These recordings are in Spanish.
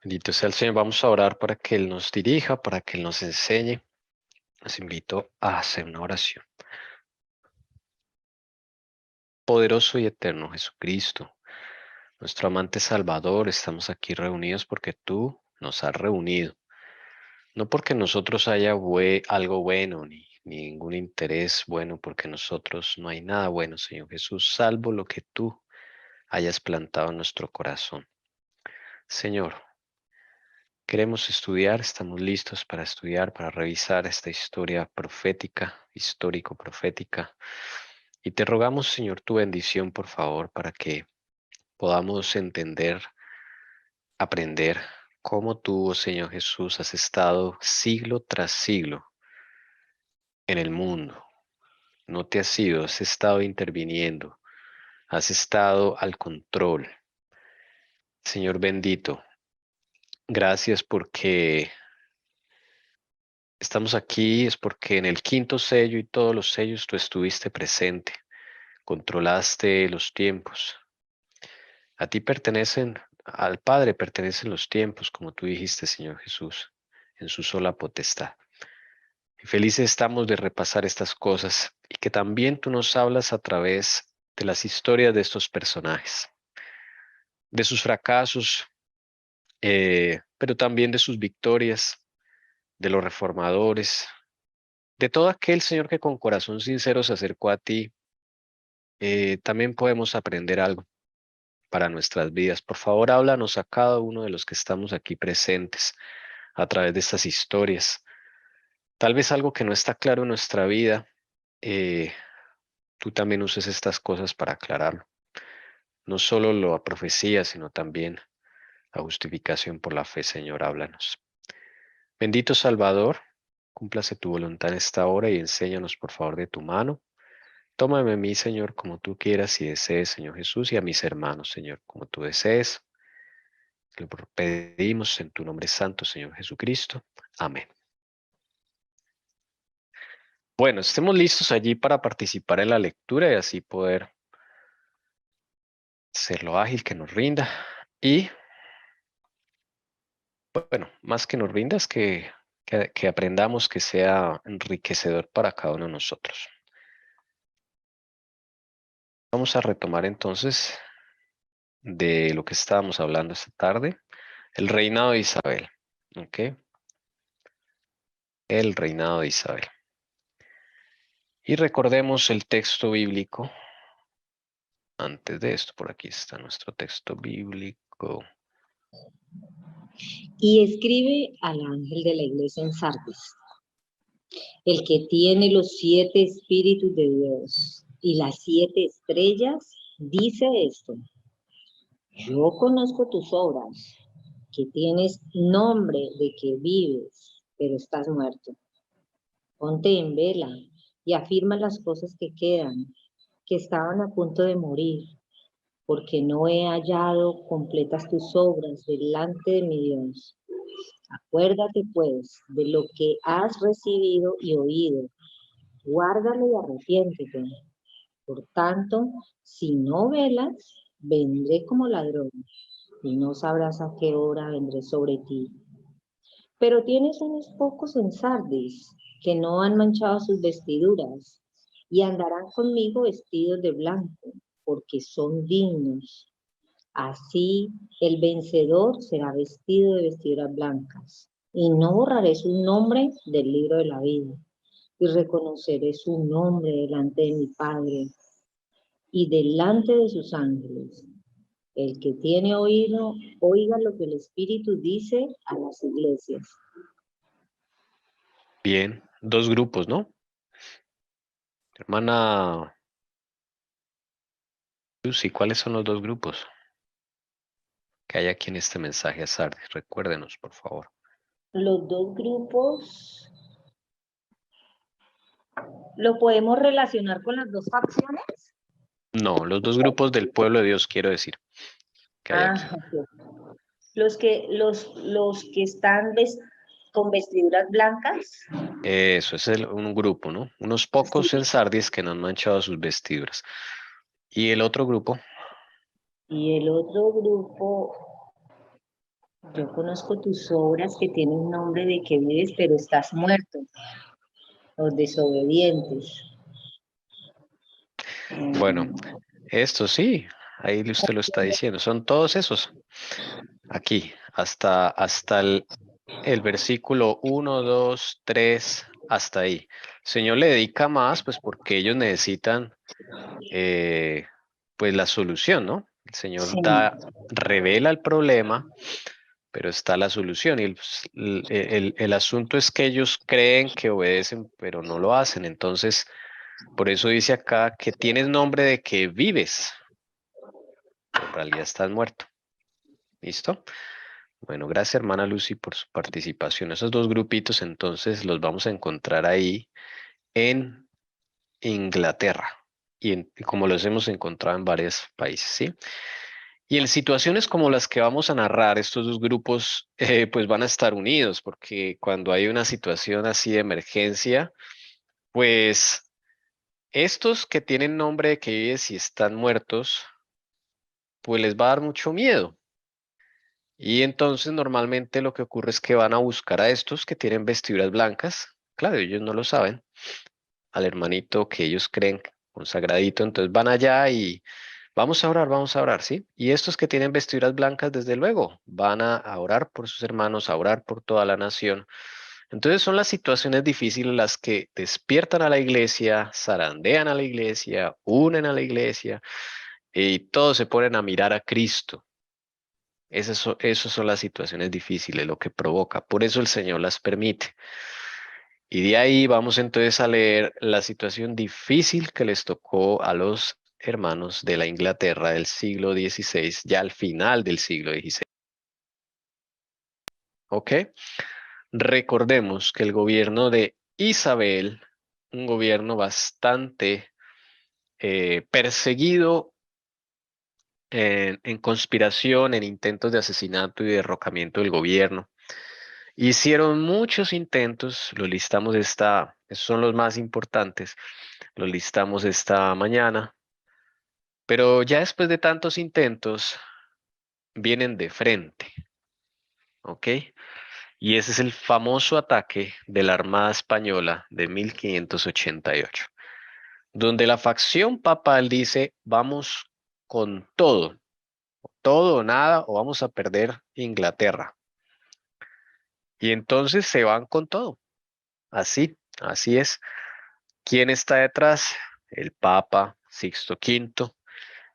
Bendito sea el Señor. Vamos a orar para que Él nos dirija, para que Él nos enseñe. Los invito a hacer una oración. Poderoso y eterno Jesucristo, nuestro amante Salvador, estamos aquí reunidos porque tú nos has reunido. No porque nosotros haya algo bueno, ni ningún interés bueno, porque nosotros no hay nada bueno, Señor Jesús, salvo lo que tú hayas plantado en nuestro corazón. Señor, queremos estudiar, estamos listos para estudiar, para revisar esta historia profética, histórico-profética. Y te rogamos, Señor, tu bendición, por favor, para que podamos entender, aprender cómo tú, oh Señor Jesús, has estado siglo tras siglo en el mundo. No te has ido, has estado interviniendo, has estado al control. Señor bendito, gracias porque estamos aquí, es porque en el quinto sello y todos los sellos tú estuviste presente, controlaste los tiempos. A ti pertenecen, al Padre pertenecen los tiempos, como tú dijiste, Señor Jesús, en su sola potestad. Y felices estamos de repasar estas cosas y que también tú nos hablas a través de las historias de estos personajes, de sus fracasos, pero también de sus victorias, de los reformadores, de todo aquel Señor que con corazón sincero se acercó a ti. También podemos aprender algo para nuestras vidas. Por favor, háblanos a cada uno de los que estamos aquí presentes a través de estas historias. Tal vez algo que no está claro en nuestra vida, eh, tú también uses estas cosas para aclararlo. No solo la profecía, sino también la justificación por la fe, Señor, háblanos. Bendito Salvador, cúmplase tu voluntad en esta hora y enséñanos por favor de tu mano. Tómame a mí, Señor, como tú quieras y desees, Señor Jesús, y a mis hermanos, Señor, como tú desees. Lo pedimos en tu nombre santo, Señor Jesucristo. Amén. Bueno, estemos listos allí para participar en la lectura y así poder ser lo ágil que nos rinda. Y, bueno, más que nos rinda es que aprendamos que sea enriquecedor para cada uno de nosotros. Vamos a retomar entonces de lo que estábamos hablando esta tarde, el reinado de Isabel. ¿Ok? El reinado de Isabel. Y recordemos el texto bíblico. Antes de esto, por aquí está nuestro texto bíblico. Y escribe al ángel de la iglesia en Sardis, el que tiene los 7 espíritus de Dios y las 7 estrellas, dice esto: yo conozco tus obras, que tienes nombre de que vives, pero estás muerto. Ponte en vela y afirma las cosas que quedan, que estaban a punto de morir, porque no he hallado completas tus obras delante de mi Dios. Acuérdate pues de lo que has recibido y oído, guárdalo y arrepiéntete. Por tanto, si no velas, vendré como ladrón, y no sabrás a qué hora vendré sobre ti. Pero tienes unos pocos en Sardis, que no han manchado sus vestiduras, y andarán conmigo vestidos de blanco, porque son dignos. Así el vencedor será vestido de vestiduras blancas, y no borraré su nombre del libro de la vida, y reconoceré su nombre delante de mi Padre y delante de sus ángeles. El que tiene oído, oiga lo que el Espíritu dice a las iglesias. Bien, dos grupos, ¿no? Hermana Lucy, ¿cuáles son los dos grupos que hay aquí en este mensaje a Sardis? Recuérdenos, por favor. Los dos grupos lo podemos relacionar con las dos facciones. No, los dos grupos del pueblo de Dios, quiero decir, que hay aquí. Okay. Los que están con vestiduras blancas. Eso es un grupo, ¿no? Unos Sí. pocos en Sardis que no han manchado sus vestiduras. Y el otro grupo, Y el otro grupo, Yo conozco tus obras que tienen nombre de que vives, pero estás muerto. Los desobedientes. Bueno, esto sí, ahí usted lo está diciendo, son todos esos. Aquí, hasta el versículo 1, 2, 3, hasta ahí. El Señor le dedica más, pues porque ellos necesitan, eh, pues la solución, ¿no? El Sí, Señor revela el problema, pero está la solución. Y el asunto es que ellos creen que obedecen, pero no lo hacen. Entonces, por eso dice acá que tienes nombre de que vives, pero en realidad estás muerto. ¿Listo? Bueno, gracias hermana Lucy por su participación. Esos dos grupitos entonces los vamos a encontrar ahí en Inglaterra y como los hemos encontrado en varios países, ¿sí? Y en situaciones como las que vamos a narrar, estos dos grupos pues van a estar unidos porque cuando hay una situación así de emergencia, pues estos que tienen nombre de que vives y están muertos, pues les va a dar mucho miedo. Y entonces normalmente lo que ocurre es que van a buscar a estos que tienen vestiduras blancas. Claro, ellos no lo saben, al hermanito que ellos creen consagradito, entonces van allá y vamos a orar, ¿sí? Y estos que tienen vestiduras blancas, desde luego, van a orar por sus hermanos, a orar por toda la nación. Entonces son las situaciones difíciles las que despiertan a la iglesia, zarandean a la iglesia, unen a la iglesia y todos se ponen a mirar a Cristo. Esas son las situaciones difíciles, lo que provoca. Por eso el Señor las permite. Y de ahí vamos entonces a leer la situación difícil que les tocó a los hermanos de la Inglaterra del siglo XVI, ya al final del siglo XVI. ¿Ok? Recordemos que el gobierno de Isabel, un gobierno bastante perseguido en conspiración, en intentos de asesinato y derrocamiento del gobierno. Hicieron muchos intentos, los listamos esos son los más importantes, los listamos esta mañana, pero ya después de tantos intentos, vienen de frente, ¿ok? Y ese es el famoso ataque de la Armada Española de 1588, donde la facción papal dice, vamos con todo o nada, o vamos a perder Inglaterra. Y entonces se van con todo, así es. ¿Quién está detrás? El Papa Sixto V,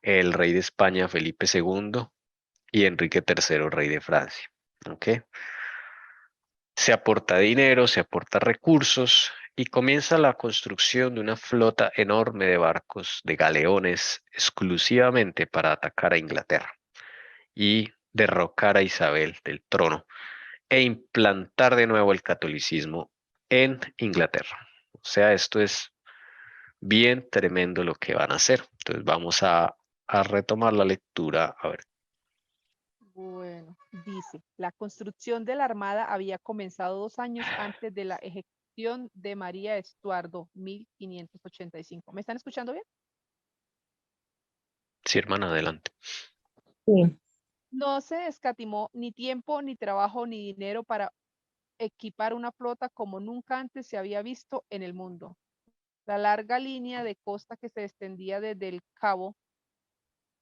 el rey de España Felipe II y Enrique III, rey de Francia. ¿Ok? Se aporta dinero, se aporta recursos y comienza la construcción de una flota enorme de barcos, de galeones, exclusivamente para atacar a Inglaterra y derrocar a Isabel del trono e implantar de nuevo el catolicismo en Inglaterra. O sea, esto es bien tremendo lo que van a hacer. Entonces vamos a retomar la lectura. A ver, Bueno, dice, la construcción de la armada había comenzado 2 años antes de la ejecución de María Estuardo, 1585. ¿Me están escuchando bien? sí, hermana, adelante. sí. No se escatimó ni tiempo, ni trabajo, ni dinero para equipar una flota como nunca antes se había visto en el mundo. La larga línea de costa que se extendía desde el cabo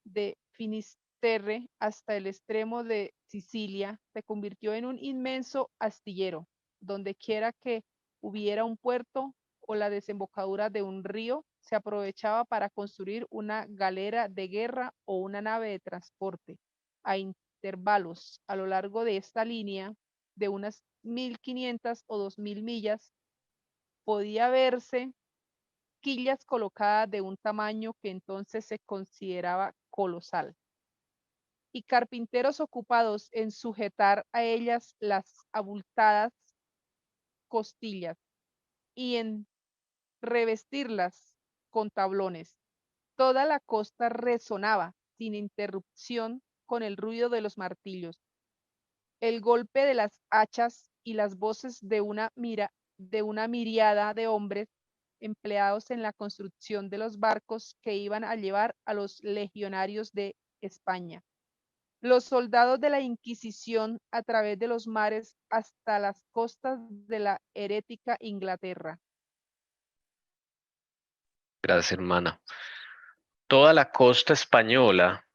de Finisterre hasta el extremo de Sicilia se convirtió en un inmenso astillero. Donde quiera que hubiera un puerto o la desembocadura de un río, se aprovechaba para construir una galera de guerra o una nave de transporte. A intervalos a lo largo de esta línea de unas 1500 o 2000 millas, podía verse quillas colocadas de un tamaño que entonces se consideraba colosal, y carpinteros ocupados en sujetar a ellas las abultadas costillas y en revestirlas con tablones. Toda la costa resonaba sin interrupción con el ruido de los martillos, el golpe de las hachas y las voces de una miriada de hombres empleados en la construcción de los barcos que iban a llevar a los legionarios de España. Los soldados de la Inquisición a través de los mares hasta las costas de la herética Inglaterra. Gracias, hermana. Toda la costa española,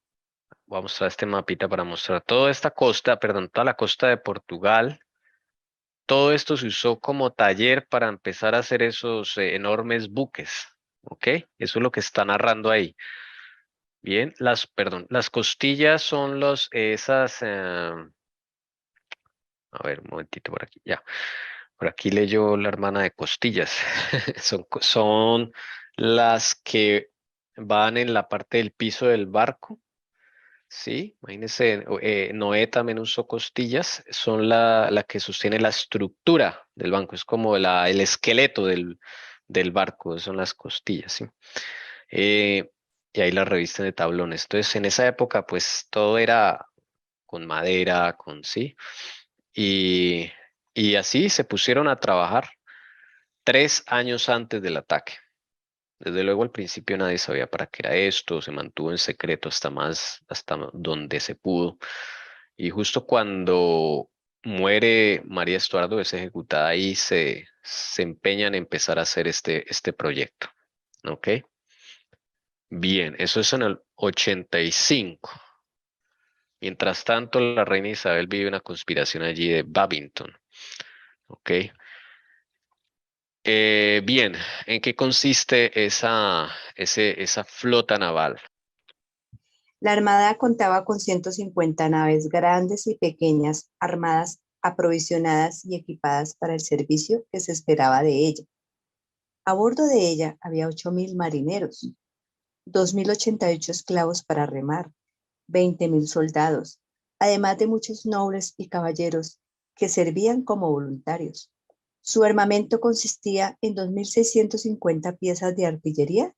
voy a mostrar este mapita para mostrar toda esta costa, perdón, toda la costa de Portugal. Todo esto se usó como taller para empezar a hacer esos enormes buques, ¿ok? Eso es lo que está narrando ahí. Bien, perdón, las costillas son a ver, un momentito por aquí, ya. Por aquí leyó la hermana de costillas. Son las que van en la parte del piso del barco. Sí, imagínense, Noé también usó costillas, son la que sostiene la estructura del banco, es como el esqueleto del barco, son las costillas, ¿sí? Eh, y ahí la revisten de tablones. Entonces, en esa época, pues todo era con madera, sí, y, y así se pusieron a trabajar 3 años antes del ataque. Desde luego al principio nadie sabía para qué era esto, se mantuvo en secreto hasta donde se pudo. Y justo cuando muere María Estuardo es ejecutada y se empeñan en empezar a hacer este proyecto. ¿Ok? Bien, eso es en el 85. Mientras tanto, la reina Isabel vive una conspiración allí de Babington. ¿Ok? Bien, ¿en qué consiste esa flota naval? La Armada contaba con 150 naves grandes y pequeñas, armadas, aprovisionadas y equipadas para el servicio que se esperaba de ella. A bordo de ella había 8.000 marineros, 2.088 esclavos para remar, 20.000 soldados, además de muchos nobles y caballeros que servían como voluntarios. Su armamento consistía en 2.650 piezas de artillería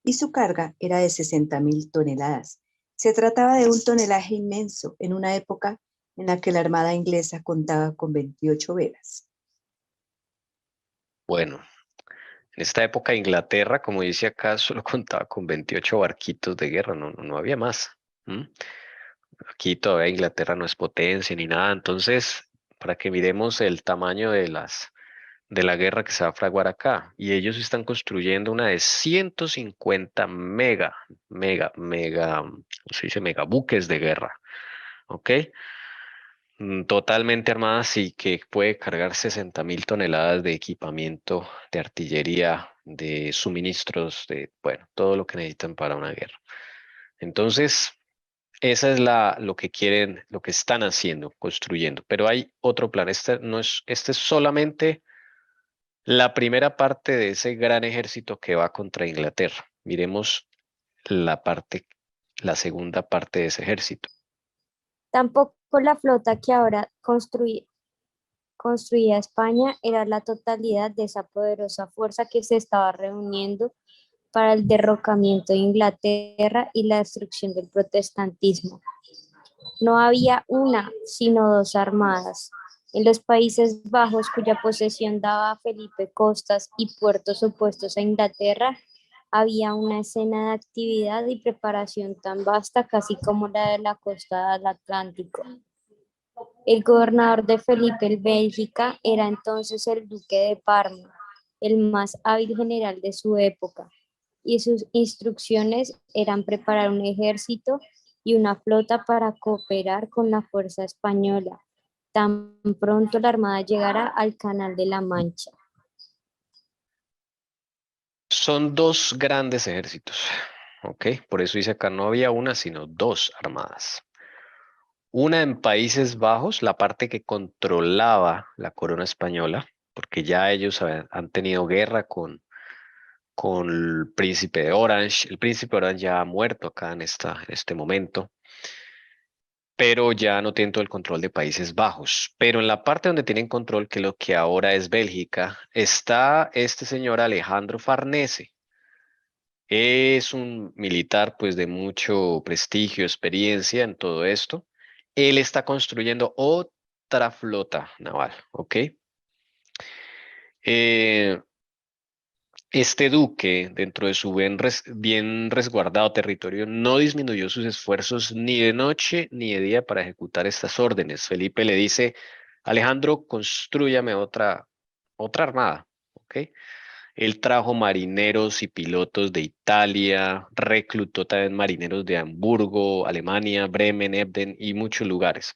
y su carga era de 60.000 toneladas. Se trataba de un tonelaje inmenso en una época en la que la Armada inglesa contaba con 28 velas. Bueno, en esta época Inglaterra, como dice acá, solo contaba con 28 barquitos de guerra, no había más. ¿M? Aquí todavía Inglaterra no es potencia ni nada, entonces, para que miremos el tamaño de la guerra que se va a fraguar acá. Y ellos están construyendo una de 150 ¿cómo se dice? Megabuques de guerra, ¿ok? Totalmente armadas y que puede cargar 60.000 toneladas de equipamiento, de artillería, de suministros, bueno, todo lo que necesitan para una guerra. Entonces, esa es lo que quieren, lo que están haciendo, construyendo. Pero hay otro plan. Este es solamente la primera parte de ese gran ejército que va contra Inglaterra. Miremos la segunda parte de ese ejército. Tampoco la flota que ahora construía España era la totalidad de esa poderosa fuerza que se estaba reuniendo para el derrocamiento de Inglaterra y la destrucción del protestantismo. No había una, sino dos armadas. En los Países Bajos, cuya posesión daba a Felipe costas y puertos opuestos a Inglaterra, había una escena de actividad y preparación tan vasta casi como la de la costa del Atlántico. El gobernador de Felipe el Bélgica era entonces el duque de Parma, el más hábil general de su época, y sus instrucciones eran preparar un ejército y una flota para cooperar con la fuerza española, tan pronto la armada llegara al Canal de la Mancha. Son dos grandes ejércitos, ¿ok? Por eso dice acá, no había una, sino dos armadas. Una en Países Bajos, la parte que controlaba la corona española, porque ya ellos han tenido guerra con el príncipe de Orange. El príncipe de Orange ya ha muerto acá en este momento, pero ya no tienen todo el control de Países Bajos. Pero en la parte donde tienen control, que lo que ahora es Bélgica, está este señor Alejandro Farnese. Es un militar pues de mucho prestigio, experiencia en todo esto. Él está construyendo otra flota naval, ¿ok? Eh, Este duque, dentro de su bien resguardado territorio, no disminuyó sus esfuerzos ni de noche ni de día para ejecutar estas órdenes. Felipe le dice, Alejandro, constrúyame otra armada, ¿ok? Él trajo marineros y pilotos de Italia, reclutó también marineros de Hamburgo, Alemania, Bremen, Ebden y muchos lugares.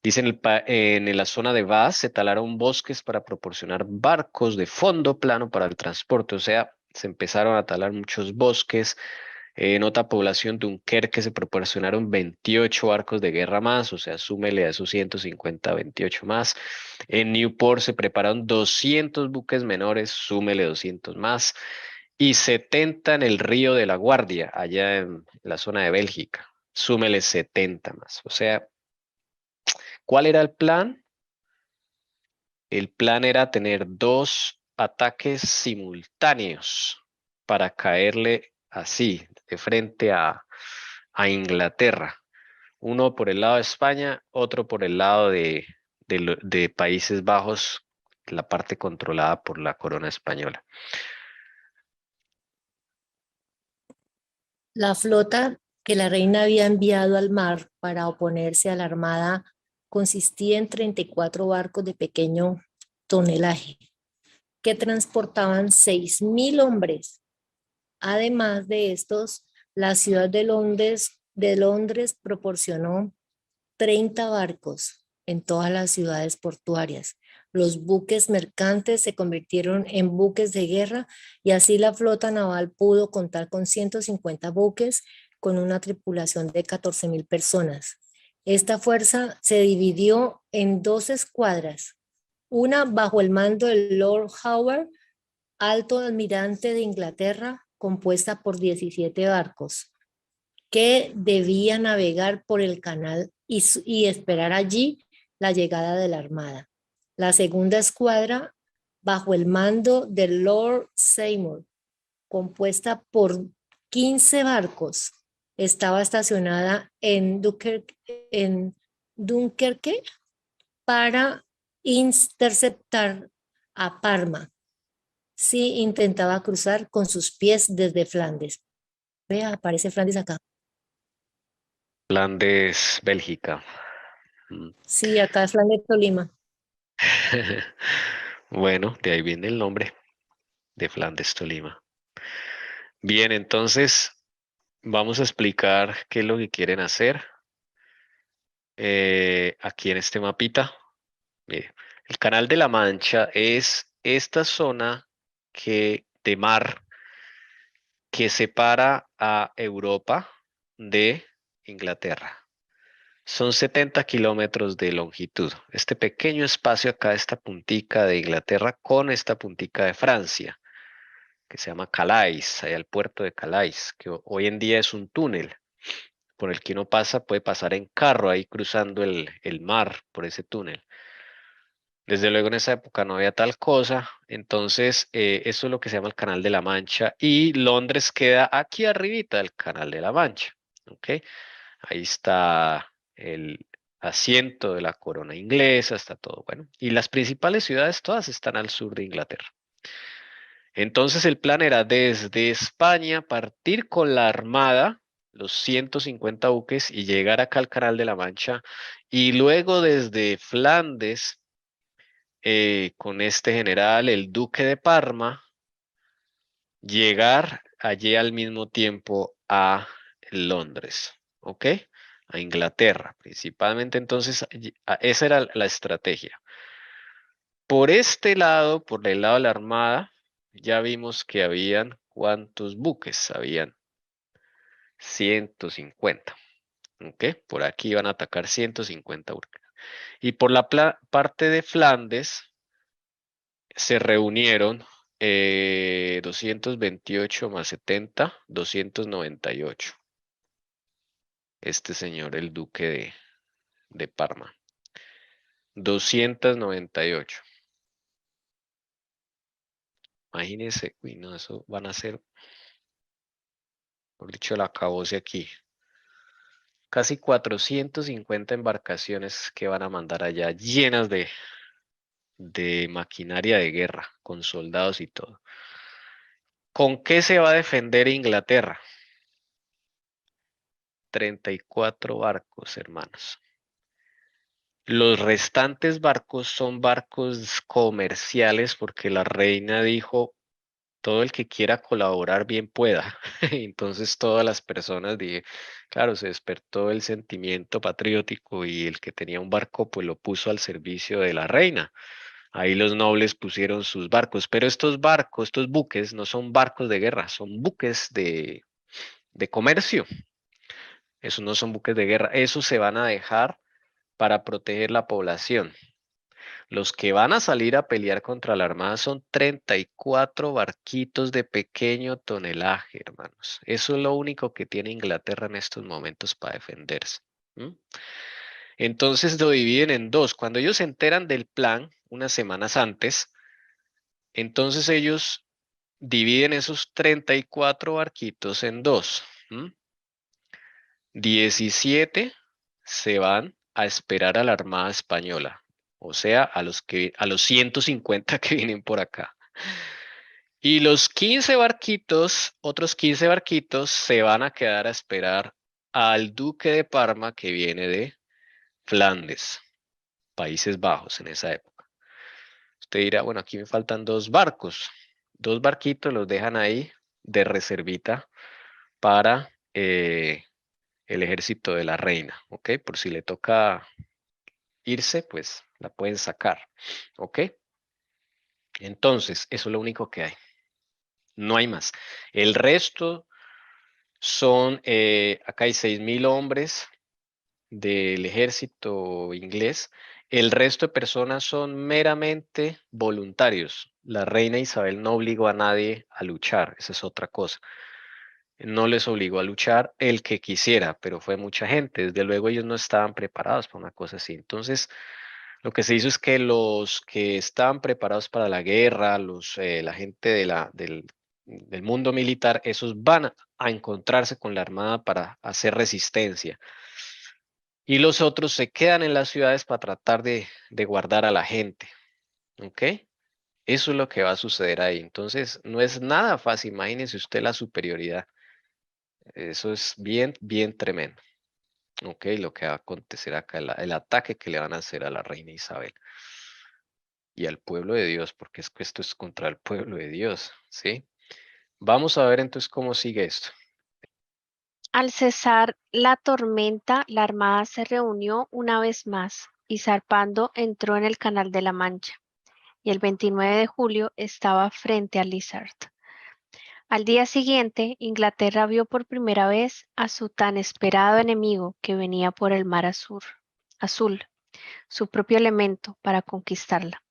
Dice en la zona de Vaz se talaron bosques para proporcionar barcos de fondo plano para el transporte, o sea, se empezaron a talar muchos bosques. En otra población, Dunkerque, se proporcionaron 28 barcos de guerra más, o sea, súmele a esos 150, 28 más. En Newport se prepararon 200 buques menores, súmele 200 más. Y 70 en el río de la Guardia, allá en la zona de Bélgica, súmele 70 más. O sea, ¿cuál era el plan? El plan era tener dos ataques simultáneos para caerle así, de frente a Inglaterra. Uno por el lado de España, otro por el lado de Países Bajos, la parte controlada por la corona española. La flota que la reina había enviado al mar para oponerse a la armada consistía en 34 barcos de pequeño tonelaje que transportaban 6.000 hombres. Además de estos, la ciudad de Londres proporcionó 30 barcos en todas las ciudades portuarias. Los buques mercantes se convirtieron en buques de guerra y así la flota naval pudo contar con 150 buques con una tripulación de 14.000 personas. Esta fuerza se dividió en dos escuadras, una bajo el mando del Lord Howard, alto almirante de Inglaterra, compuesta por 17 barcos, que debía navegar por el canal y esperar allí la llegada de la armada. La segunda escuadra, bajo el mando del Lord Seymour, compuesta por 15 barcos, estaba estacionada en Dunkerque para interceptar a Parma si intentaba cruzar con sus pies desde Flandes. Vea, aparece Flandes acá. Flandes, Bélgica. Sí, acá es Flandes, Tolima. Bueno, de ahí viene el nombre de Flandes, Tolima. Bien, entonces vamos a explicar qué es lo que quieren hacer. Aquí en este mapita. Mire, el Canal de la Mancha es esta zona de mar que separa a Europa de Inglaterra. Son 70 kilómetros de longitud. Este pequeño espacio acá, esta puntica de Inglaterra con esta puntica de Francia, que se llama Calais, allá el puerto de Calais, que hoy en día es un túnel por el que uno puede pasar en carro ahí cruzando el mar por ese túnel. Desde luego en esa época no había tal cosa, entonces eso es lo que se llama el Canal de la Mancha y Londres queda aquí arribita del Canal de la Mancha, ¿ok? Ahí está el asiento de la corona inglesa, está todo bueno. Y las principales ciudades todas están al sur de Inglaterra. Entonces el plan era desde España partir con la armada, los 150 buques y llegar acá al Canal de la Mancha y luego desde Flandes con este general, el duque de Parma, llegar allí al mismo tiempo a Londres, ¿ok? A Inglaterra, principalmente. Entonces, esa era la estrategia. Por este lado, por el lado de la armada, ya vimos que habían, ¿cuántos buques? Habían 150, ¿ok? Por aquí iban a atacar 150 buques. Y por la parte de Flandes, se reunieron 228 más 70, 298. Este señor, el duque de Parma. 298. Imagínense, uy, no, eso van a ser, por dicho, el acabose aquí. Casi 450 embarcaciones que van a mandar allá, llenas de maquinaria de guerra, con soldados y todo. ¿Con qué se va a defender Inglaterra? 34 barcos, hermanos. Los restantes barcos son barcos comerciales porque la reina dijo, todo el que quiera colaborar bien pueda. Entonces todas las personas, claro, se despertó el sentimiento patriótico y el que tenía un barco pues lo puso al servicio de la reina. Ahí los nobles pusieron sus barcos, pero estos barcos, estos buques no son barcos de guerra, son buques de comercio. Esos no son buques de guerra, esos se van a dejar para proteger la población. Los que van a salir a pelear contra la Armada son 34 barquitos de pequeño tonelaje, hermanos. Eso es lo único que tiene Inglaterra en estos momentos para defenderse. Entonces lo dividen en dos. Cuando ellos se enteran del plan, unas semanas antes, entonces ellos dividen esos 34 barquitos en dos. 17 se van a esperar a la Armada Española, o sea, a los 150 que vienen por acá. Y los 15 barquitos, otros 15 barquitos, se van a quedar a esperar al duque de Parma que viene de Flandes, Países Bajos en esa época. Usted dirá, bueno, aquí me faltan 2 barcos. 2 barquitos los dejan ahí de reservita para el ejército de la reina, ¿ok? Por si le toca irse, pues la pueden sacar, ¿ok? Entonces, eso es lo único que hay. No hay más. El resto son, acá hay 6.000 hombres del ejército inglés. El resto de personas son meramente voluntarios. La reina Isabel no obligó a nadie a luchar, esa es otra cosa. No les obligó a luchar el que quisiera, pero fue mucha gente. Desde luego ellos no estaban preparados para una cosa así. Entonces, lo que se hizo es que los que estaban preparados para la guerra, la gente del mundo militar, esos van a encontrarse con la armada para hacer resistencia. Y los otros se quedan en las ciudades para tratar de guardar a la gente. ¿Ok? Eso es lo que va a suceder ahí. Entonces, no es nada fácil. Imagínense usted la superioridad. Eso es bien, bien tremendo. Ok, lo que va a acontecer acá, el ataque que le van a hacer a la reina Isabel y al pueblo de Dios, porque es que esto es contra el pueblo de Dios, ¿sí? Vamos a ver entonces cómo sigue esto. Al cesar la tormenta, la armada se reunió una vez más y zarpando entró en el Canal de la Mancha, y el 29 de julio estaba frente a Lizard. Al día siguiente, Inglaterra vio por primera vez a su tan esperado enemigo que venía por el mar azul, su propio elemento para conquistarla.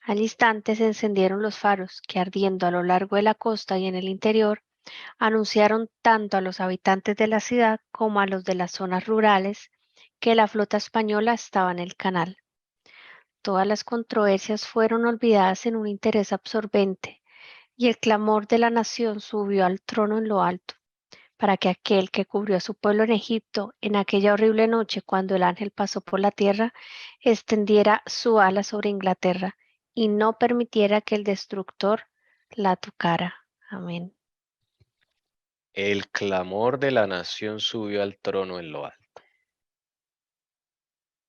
Al instante se encendieron los faros que, ardiendo a lo largo de la costa y en el interior, anunciaron tanto a los habitantes de la ciudad como a los de las zonas rurales que la flota española estaba en el canal. Todas las controversias fueron olvidadas en un interés absorbente, y el clamor de la nación subió al trono en lo alto, para que aquel que cubrió a su pueblo en Egipto en aquella horrible noche cuando el ángel pasó por la tierra, extendiera su ala sobre Inglaterra y no permitiera que el destructor la tocara. Amén. El clamor de la nación subió al trono en lo alto.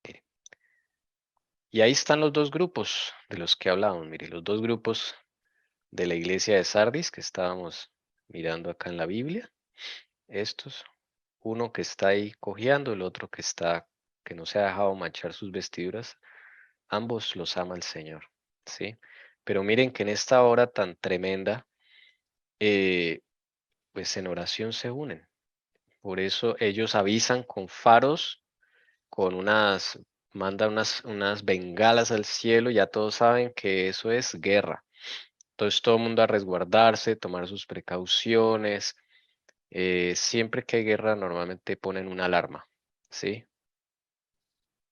Mire. Y ahí están los dos grupos de los que hablábamos. Mire, los dos grupos de la iglesia de Sardis que estábamos mirando acá en la Biblia. Estos, uno que está ahí cojeando, el otro que no se ha dejado manchar sus vestiduras. Ambos los ama el Señor, ¿sí? Pero miren que en esta hora tan tremenda, pues en oración se unen. Por eso ellos avisan con faros, mandan unas bengalas al cielo, ya todos saben que eso es guerra. Entonces todo el mundo a resguardarse, tomar sus precauciones. Siempre que hay guerra normalmente ponen una alarma, ¿sí?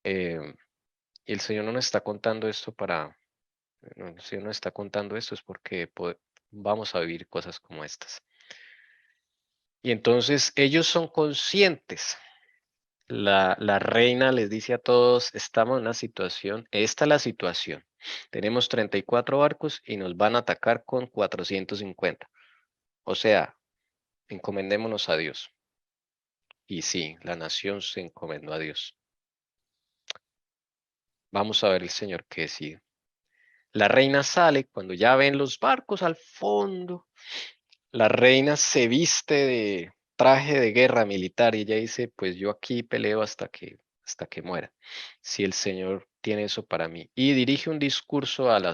Y el Señor no nos está contando esto el Señor nos está contando esto es porque vamos a vivir cosas como estas. Y entonces ellos son conscientes. La reina les dice a todos, estamos en una situación, esta es la situación. Tenemos 34 barcos y nos van a atacar con 450. O sea, encomendémonos a Dios. Y sí, la nación se encomendó a Dios. Vamos a ver el Señor qué decide. La reina sale cuando ya ven los barcos al fondo. La reina se viste de traje de guerra militar y ella dice, pues yo aquí peleo hasta que muera, si el Señor tiene eso para mí. Y dirige un discurso al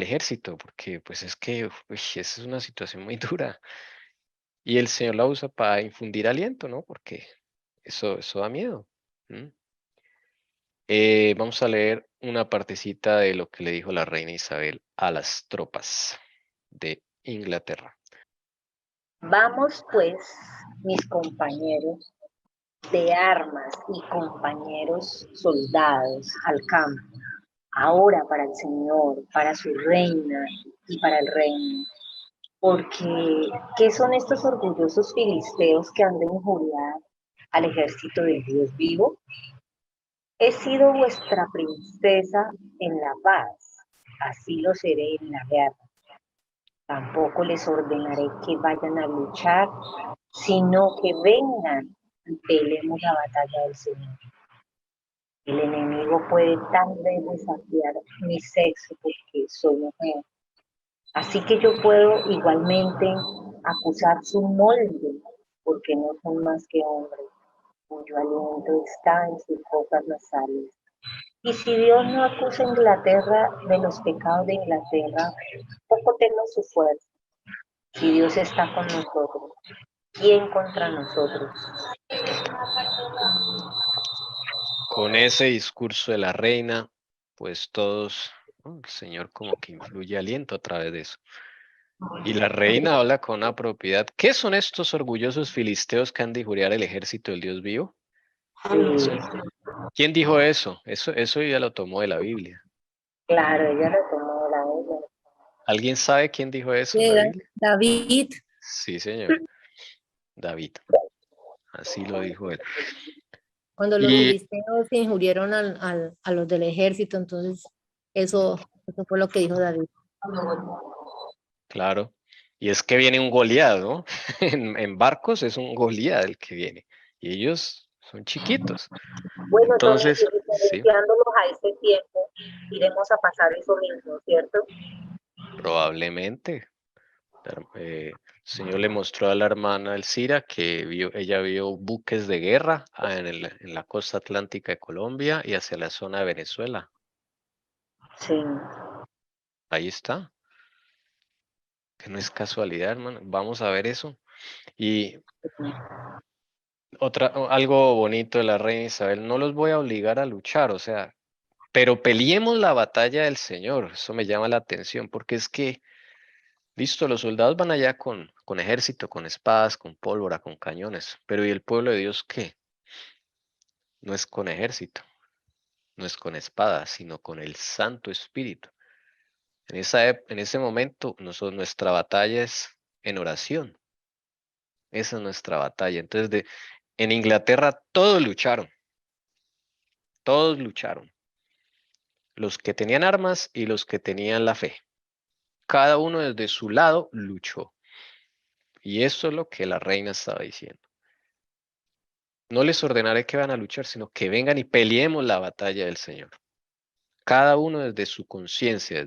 ejército, porque pues es que esa es una situación muy dura. Y el Señor la usa para infundir aliento, ¿no? Porque eso da miedo. Vamos a leer una partecita de lo que le dijo la reina Isabel a las tropas de Inglaterra. Vamos pues, mis compañeros de armas y compañeros soldados al campo, ahora para el Señor, para su reina y para el reino. Porque, ¿qué son estos orgullosos filisteos que han de injuriar al ejército del Dios vivo? He sido vuestra princesa en la paz, así lo seré en la guerra. Tampoco les ordenaré que vayan a luchar, sino que vengan y peleemos la batalla del Señor. El enemigo puede tal vez desafiar mi sexo porque soy mujer. Así que yo puedo igualmente acusar su molde, porque no son más que hombres, cuyo aliento está en sus fosas nasales. Y si Dios no acusa a Inglaterra de los pecados de Inglaterra, poco temo su fuerza. Si Dios está con nosotros, ¿quién contra nosotros? Con ese discurso de la reina, pues todos, ¿no? El Señor como que influye aliento a través de eso. Y la reina habla con una propiedad. ¿Qué son estos orgullosos filisteos que han de injuriar el ejército del Dios vivo? Sí, ¿Quién dijo eso? Eso ya lo tomó de la Biblia. claro, ella lo tomó la ella. ¿Alguien sabe quién dijo eso en la Biblia? David, Sí, señor. David. Así lo dijo él. cuando los Y filisteos injurieron a los del ejército, entonces eso fue lo que dijo David. claro, y es que viene un Goliat, ¿no? En barcos es un Goliat el que viene. Y ellos son chiquitos. Bueno, Tony, Entonces, y sí, referenciándolos a este tiempo, iremos a pasar eso mismo, ¿cierto? probablemente. El Señor le mostró a la hermana Elcira que ella vio buques de guerra en la costa atlántica de Colombia y hacia la zona de Venezuela. Sí. Ahí está. Que no es casualidad, hermano. Vamos a ver eso. Y algo bonito de la reina Isabel, no los voy a obligar a luchar, o sea, pero peleemos la batalla del Señor. Eso me llama la atención, porque es que, listo, los soldados van allá con ejército, con espadas, con pólvora, con cañones, pero ¿y el pueblo de Dios qué? No es con ejército, no es con espada, sino con el Santo Espíritu. En ese momento, nuestra batalla es en oración. Esa es nuestra batalla. Entonces, en Inglaterra todos lucharon. Todos lucharon. Los que tenían armas y los que tenían la fe. Cada uno desde su lado luchó. Y eso es lo que la reina estaba diciendo. No les ordenaré que van a luchar, sino que vengan y peleemos la batalla del Señor. Cada uno desde su conciencia,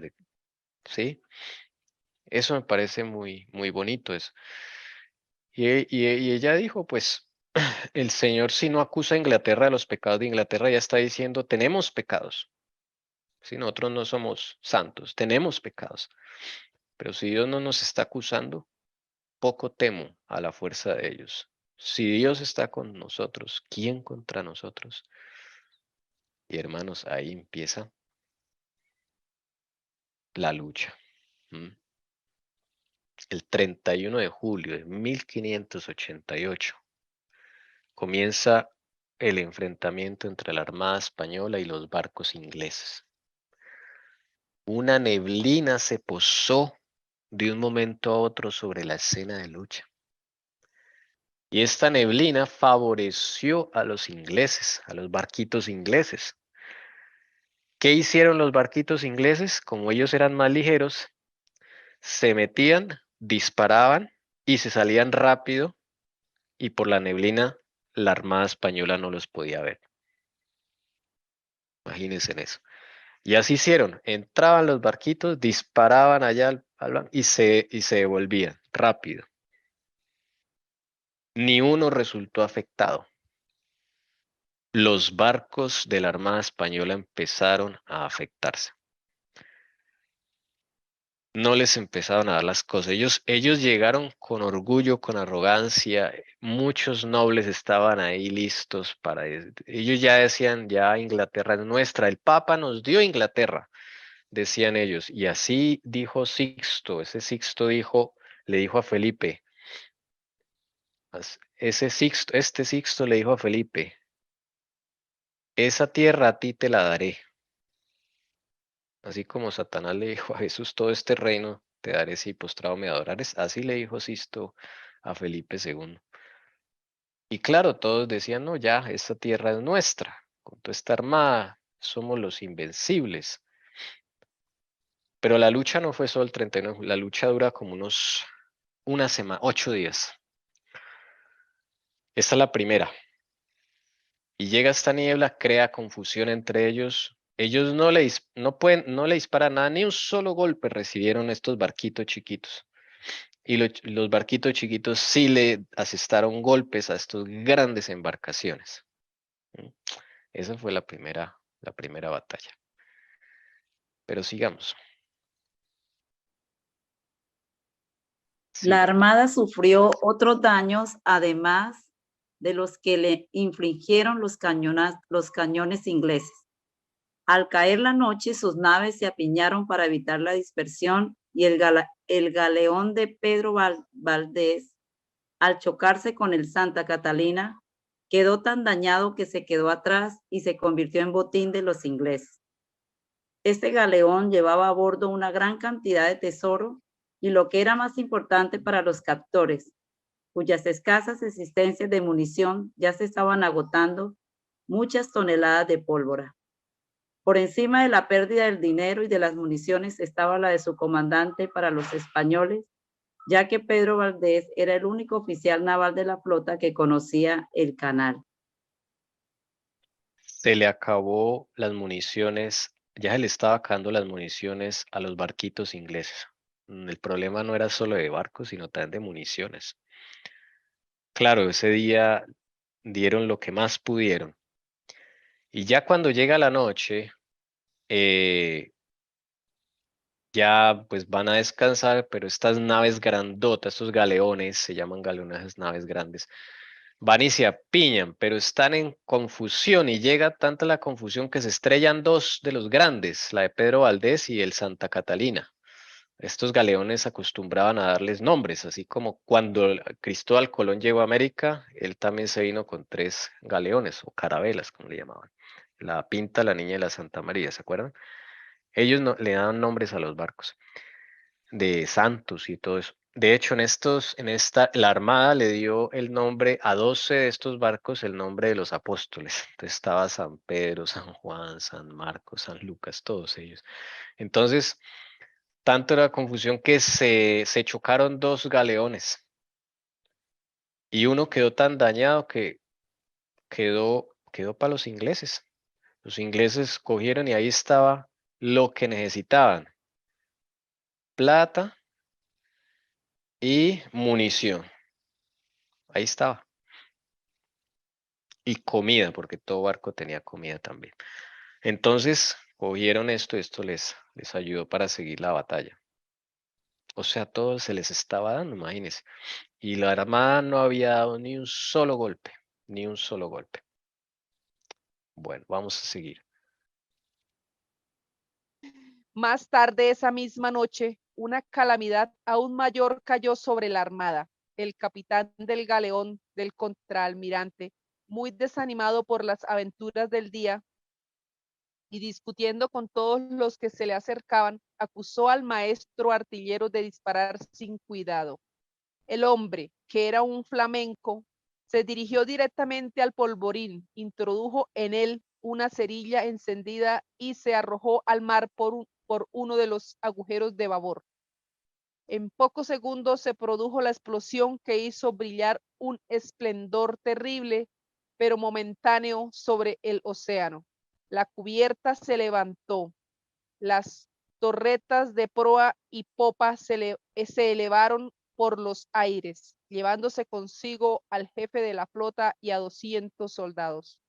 ¿sí? Eso me parece muy, muy bonito eso. Y ella dijo, pues, el Señor si no acusa a Inglaterra de los pecados de Inglaterra, ya está diciendo, tenemos pecados. Si nosotros no somos santos, tenemos pecados. Pero si Dios no nos está acusando, poco temo a la fuerza de ellos. Si Dios está con nosotros, ¿quién contra nosotros? Y hermanos, ahí empieza la lucha. El 31 de julio de 1588 comienza el enfrentamiento entre la Armada Española y los barcos ingleses. Una neblina se posó de un momento a otro sobre la escena de lucha. Y esta neblina favoreció a los ingleses, a los barquitos ingleses. ¿Qué hicieron los barquitos ingleses? Como ellos eran más ligeros, se metían disparaban y se salían rápido y por la neblina la Armada Española no los podía ver. Imagínense en eso. Y así hicieron, entraban los barquitos, disparaban allá y se devolvían rápido. Ni uno resultó afectado. Los barcos de la Armada Española empezaron a afectarse. No les empezaron a dar las cosas. Ellos llegaron con orgullo, con arrogancia. Muchos nobles estaban ahí listos para... Ellos ya decían, ya Inglaterra es nuestra. El Papa nos dio Inglaterra, decían ellos. Y así dijo Sixto. Ese Sixto le dijo a Felipe. Este Sixto le dijo a Felipe, esa tierra a ti te la daré. Así como Satanás le dijo a Jesús, todo este reino te daré si postrado me adorares. Así le dijo Sixto a Felipe II. Y claro, todos decían, no, ya, esta tierra es nuestra. Con toda esta armada, somos los invencibles. Pero la lucha no fue solo el 39, la lucha dura como una semana, 8 días. Esta es la primera. Y llega esta niebla, crea confusión entre ellos. Ellos no le disparan nada, ni un solo golpe recibieron estos barquitos chiquitos. Y los barquitos chiquitos sí le asestaron golpes a estas grandes embarcaciones. Esa fue la primera batalla. Pero sigamos. La Siga. Armada sufrió otros daños, además de los que le infligieron los cañones ingleses. Al caer la noche, sus naves se apiñaron para evitar la dispersión y el galeón de Pedro Valdés, al chocarse con el Santa Catalina, quedó tan dañado que se quedó atrás y se convirtió en botín de los ingleses. Este galeón llevaba a bordo una gran cantidad de tesoro y lo que era más importante para los captores, cuyas escasas existencias de munición ya se estaban agotando, muchas toneladas de pólvora. Por encima de la pérdida del dinero y de las municiones estaba la de su comandante para los españoles, ya que Pedro Valdés era el único oficial naval de la flota que conocía el canal. Se le acabó las municiones, ya se le estaba acabando las municiones a los barquitos ingleses. El problema no era solo de barcos, sino también de municiones. Claro, ese día dieron lo que más pudieron. Y ya cuando llega la noche, ya pues van a descansar, pero estas naves grandotas, estos galeones, se llaman galeones, naves grandes, van y se apiñan, pero están en confusión y llega tanta la confusión que se estrellan dos de los grandes, la de Pedro Valdés y el Santa Catalina. Estos galeones acostumbraban a darles nombres, así como cuando Cristóbal Colón llegó a América, él también se vino con 3 galeones o carabelas, como le llamaban. La Pinta, la Niña y la Santa María, ¿se acuerdan? Ellos le daban nombres a los barcos de santos y todo eso. De hecho, la Armada le dio el nombre a 12 de estos barcos, el nombre de los apóstoles. Entonces estaba San Pedro, San Juan, San Marcos, San Lucas, todos ellos. Entonces, tanto era confusión que se chocaron 2 galeones. Y uno quedó tan dañado que quedó para los ingleses. Los ingleses cogieron y ahí estaba lo que necesitaban. Plata y munición. Ahí estaba. Y comida, porque todo barco tenía comida también. Entonces, cogieron esto les ayudó para seguir la batalla. O sea, todo se les estaba dando, imagínense. Y la Armada no había dado ni un solo golpe, ni un solo golpe. Bueno, vamos a seguir. Más tarde esa misma noche, una calamidad aún mayor cayó sobre la Armada. El capitán del galeón del contraalmirante, muy desanimado por las aventuras del día y discutiendo con todos los que se le acercaban, acusó al maestro artillero de disparar sin cuidado. El hombre, que era un flamenco, se dirigió directamente al polvorín, introdujo en él una cerilla encendida y se arrojó al mar por uno de los agujeros de babor. En pocos segundos se produjo la explosión que hizo brillar un esplendor terrible, pero momentáneo sobre el océano. La cubierta se levantó. Las torretas de proa y popa se elevaron por los aires, llevándose consigo al jefe de la flota y a 200 soldados.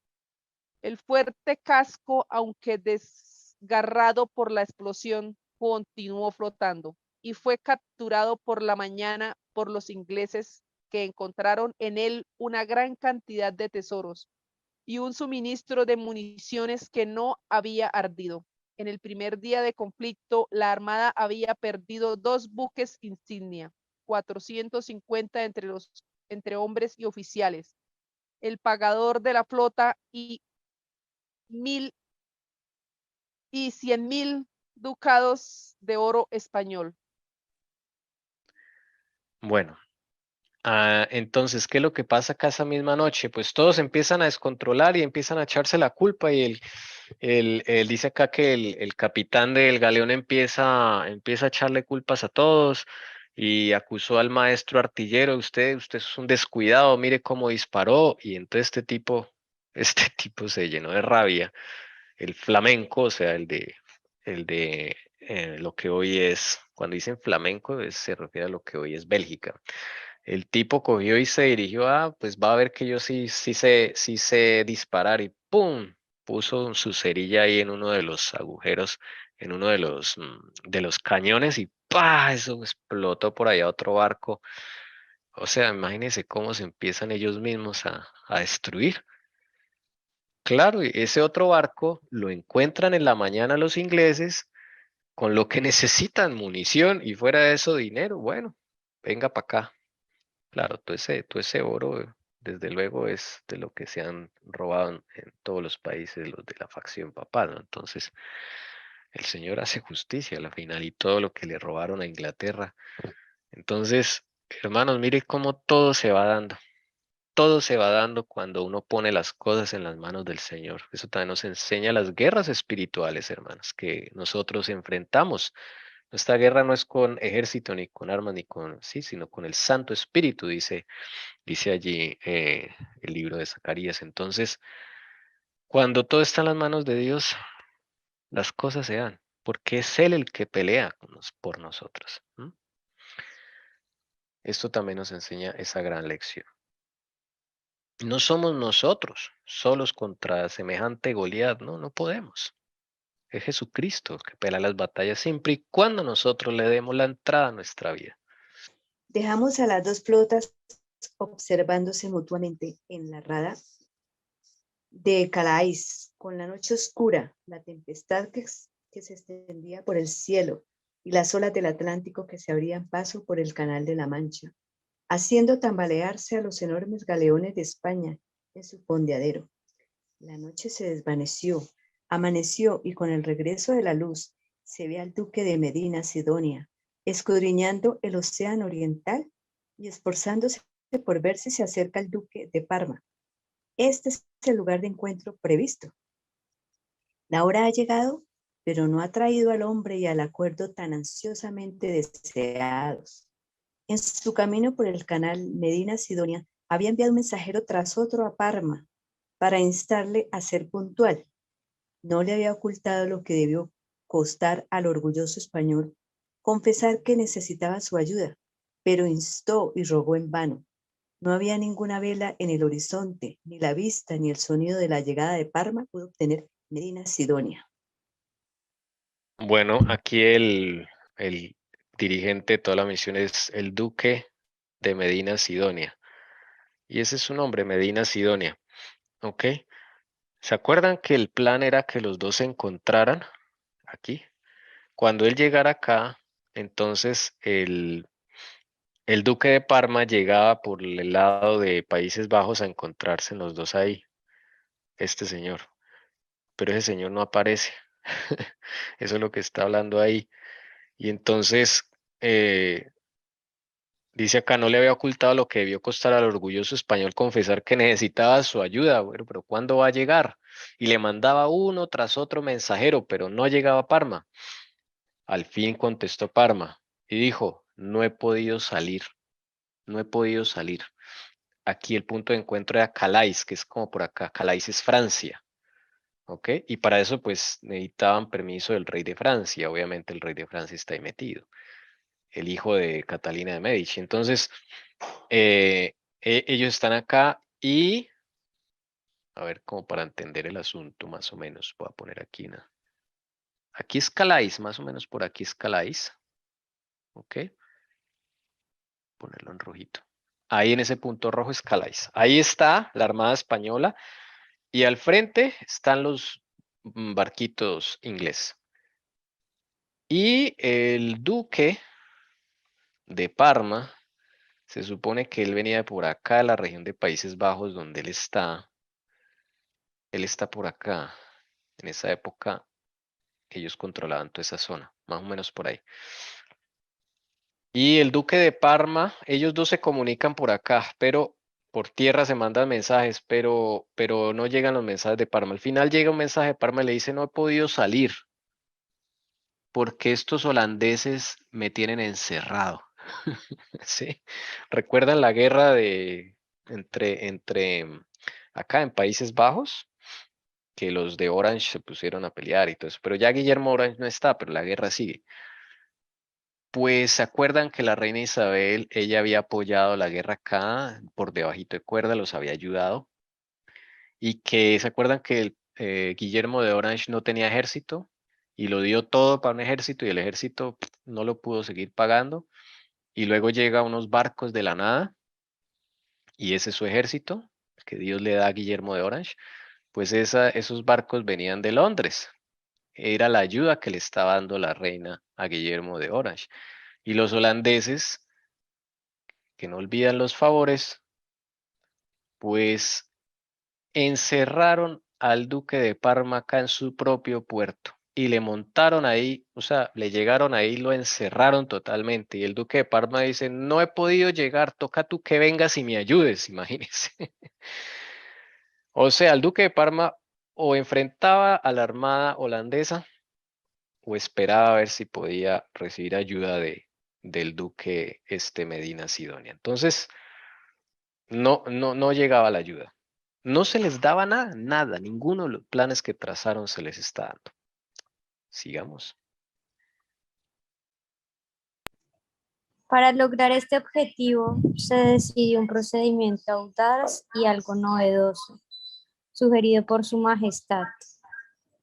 El fuerte casco, aunque desgarrado por la explosión, continuó flotando y fue capturado por la mañana por los ingleses, que encontraron en él una gran cantidad de tesoros y un suministro de municiones que no había ardido. En el primer día de conflicto, la Armada había perdido 2 buques insignia, 450 entre hombres y oficiales, el pagador de la flota y 100,000 ducados de oro español. Bueno, entonces, ¿qué es lo que pasa acá esa misma noche? Pues todos empiezan a descontrolar y empiezan a echarse la culpa y él dice acá que el capitán del galeón empieza a echarle culpas a todos y acusó al maestro artillero: usted es un descuidado, mire cómo disparó. Y entonces este tipo se llenó de rabia. El flamenco, o sea, el de lo que hoy es, cuando dicen flamenco, se refiere a lo que hoy es Bélgica. El tipo cogió y se dirigió pues va a ver que yo sí sé disparar, y ¡pum! Puso su cerilla ahí en uno de los agujeros, en uno de los cañones, y ¡pah! Eso explotó por allá otro barco. O sea, imagínense cómo se empiezan ellos mismos a destruir. Claro, y ese otro barco lo encuentran en la mañana los ingleses con lo que necesitan: munición, y fuera de eso dinero. Bueno, venga para acá. Claro, todo ese oro, desde luego, es de lo que se han robado en todos los países, los de la facción papal, ¿no? Entonces, el Señor hace justicia a la final, y todo lo que le robaron a Inglaterra. Entonces, hermanos, mire cómo todo se va dando. Todo se va dando cuando uno pone las cosas en las manos del Señor. Eso también nos enseña las guerras espirituales, hermanos, que nosotros enfrentamos. Nuestra guerra no es con ejército, ni con armas, ni sí, sino con el Santo Espíritu, dice allí el libro de Zacarías. Entonces, cuando todo está en las manos de Dios, las cosas se dan, porque es Él el que pelea por nosotros. Esto también nos enseña esa gran lección. No somos nosotros solos contra semejante Goliat, no podemos. Es Jesucristo que pelea las batallas, siempre y cuando nosotros le demos la entrada a nuestra vida. Dejamos a las dos flotas observándose mutuamente en la rada de Calais, con la noche oscura, la tempestad que se extendía por el cielo y las olas del Atlántico que se abrían paso por el Canal de la Mancha, haciendo tambalearse a los enormes galeones de España en su fondeadero. La noche se desvaneció, amaneció, y con el regreso de la luz se ve al duque de Medina Sidonia escudriñando el océano oriental y esforzándose por ver si se acerca el duque de Parma. Este es el lugar de encuentro previsto. La hora ha llegado, pero no ha traído al hombre y al acuerdo tan ansiosamente deseados. En su camino por el canal, Medina Sidonia había enviado un mensajero tras otro a Parma para instarle a ser puntual. No le había ocultado lo que debió costar al orgulloso español confesar que necesitaba su ayuda, pero instó y rogó en vano. No había ninguna vela en el horizonte, ni la vista ni el sonido de la llegada de Parma pudo obtener Medina Sidonia. Bueno, aquí el dirigente de toda la misión es el duque de Medina Sidonia. Y ese es su nombre, Medina Sidonia. ¿Ok? ¿Se acuerdan que el plan era que los dos se encontraran aquí? Cuando él llegara acá, entonces el duque de Parma llegaba por el lado de Países Bajos a encontrarse los dos ahí, este señor. Pero ese señor no aparece. Eso es lo que está hablando ahí. Y entonces, dice acá: no le había ocultado lo que debió costar al orgulloso español confesar que necesitaba su ayuda. Bueno, pero ¿cuándo va a llegar? Y le mandaba uno tras otro mensajero, pero no llegaba Parma. Al fin contestó Parma y dijo: no he podido salir, no he podido salir. Aquí el punto de encuentro era Calais, que es como por acá. Calais es Francia. ¿Ok? Y para eso pues necesitaban permiso del rey de Francia. Obviamente el rey de Francia está ahí metido. El hijo de Catalina de Medici. Entonces, ellos están acá y, a ver, como para entender el asunto más o menos, voy a poner aquí una. Aquí es Calais, más o menos por aquí es Calais. ¿Ok? Ponerlo en rojito. Ahí en ese punto rojo es Calais. Ahí está la Armada Española y al frente están los barquitos ingleses. Y el duque de Parma, se supone que él venía de por acá, de la región de Países Bajos, donde él está. Él está por acá. En esa época, ellos controlaban toda esa zona, más o menos por ahí. Y el duque de Parma, ellos dos se comunican por acá, pero por tierra se mandan mensajes, pero no llegan los mensajes de Parma. Al final llega un mensaje de Parma y le dice, no he podido salir porque estos holandeses me tienen encerrado. ¿Sí? ¿Recuerdan la guerra entre acá en Países Bajos? Que los de Orange se pusieron a pelear y todo eso. Pero ya Guillermo Orange no está, pero la guerra sigue. Pues se acuerdan que la reina Isabel, ella había apoyado la guerra acá, por debajito de cuerda, los había ayudado. Y que se acuerdan que Guillermo de Orange no tenía ejército y lo dio todo para un ejército y el ejército no lo pudo seguir pagando. Y luego llega unos barcos de la nada y ese es su ejército que Dios le da a Guillermo de Orange. Pues esos barcos venían de Londres. Era la ayuda que le estaba dando la reina a Guillermo de Orange. Y los holandeses, que no olvidan los favores, pues encerraron al duque de Parma acá en su propio puerto y le montaron ahí, o sea, le llegaron ahí, lo encerraron totalmente. Y el duque de Parma dice, no he podido llegar, toca tú que vengas y me ayudes, imagínense. O sea, el duque de Parma o enfrentaba a la armada holandesa o esperaba a ver si podía recibir ayuda del duque Medina Sidonia. Entonces, no llegaba la ayuda. No se les daba nada, nada, ninguno de los planes que trazaron se les está dando. Sigamos. Para lograr este objetivo, se decidió un procedimiento audaz y algo novedoso, sugerido por Su Majestad.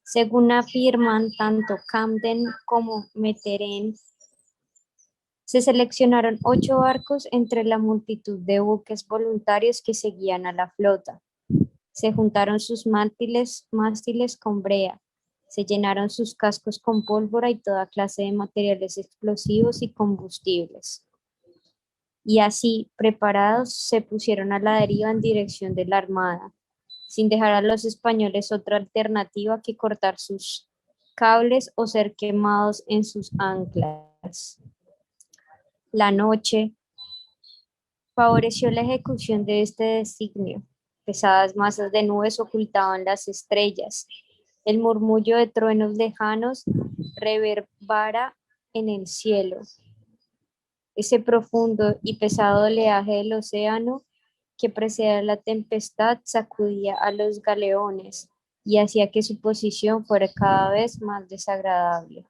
Según afirman tanto Camden como Metternich, se seleccionaron 8 barcos entre la multitud de buques voluntarios que seguían a la flota. Se juntaron sus mástiles con brea, se llenaron sus cascos con pólvora y toda clase de materiales explosivos y combustibles. Y así, preparados, se pusieron a la deriva en dirección de la armada, sin dejar a los españoles otra alternativa que cortar sus cables o ser quemados en sus anclas. La noche favoreció la ejecución de este designio. Pesadas masas de nubes ocultaban las estrellas. El murmullo de truenos lejanos reverbera en el cielo. Ese profundo y pesado oleaje del océano que precedía la tempestad sacudía a los galeones y hacía que su posición fuera cada vez más desagradable.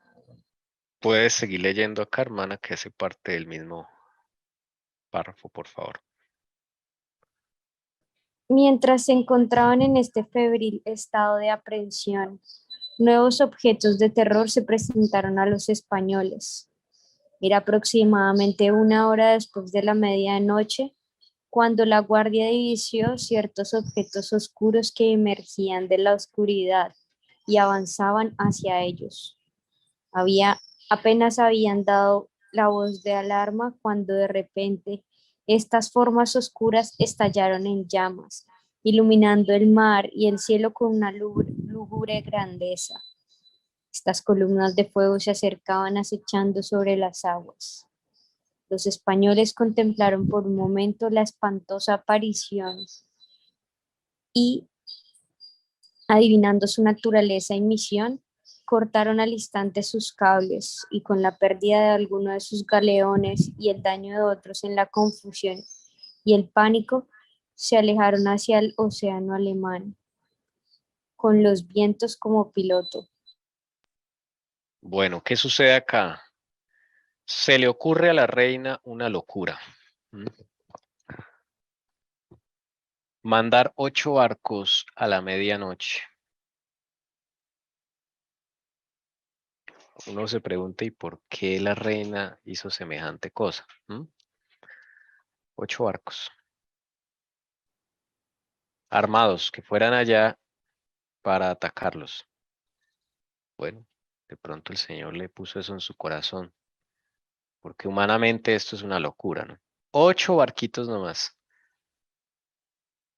Puedes seguir leyendo acá, hermana, que hace parte del mismo párrafo, por favor. Mientras se encontraban en este febril estado de aprehensión, nuevos objetos de terror se presentaron a los españoles. Era aproximadamente 1 hora después de la medianoche, cuando la guardia divisió ciertos objetos oscuros que emergían de la oscuridad y avanzaban hacia ellos. Apenas habían dado la voz de alarma cuando de repente estas formas oscuras estallaron en llamas, iluminando el mar y el cielo con una lúgubre grandeza. Estas columnas de fuego se acercaban acechando sobre las aguas. Los españoles contemplaron por un momento la espantosa aparición y, adivinando su naturaleza y misión, cortaron al instante sus cables y con la pérdida de algunos de sus galeones y el daño de otros en la confusión y el pánico, se alejaron hacia el océano alemán, con los vientos como piloto. Bueno, ¿qué sucede acá? Se le ocurre a la reina una locura. ¿Mm? Mandar 8 barcos a la medianoche. Uno se pregunta, ¿y por qué la reina hizo semejante cosa? 8 barcos. Armados, que fueran allá para atacarlos. Bueno, de pronto el Señor le puso eso en su corazón. Porque humanamente esto es una locura, ¿no? 8 barquitos nomás.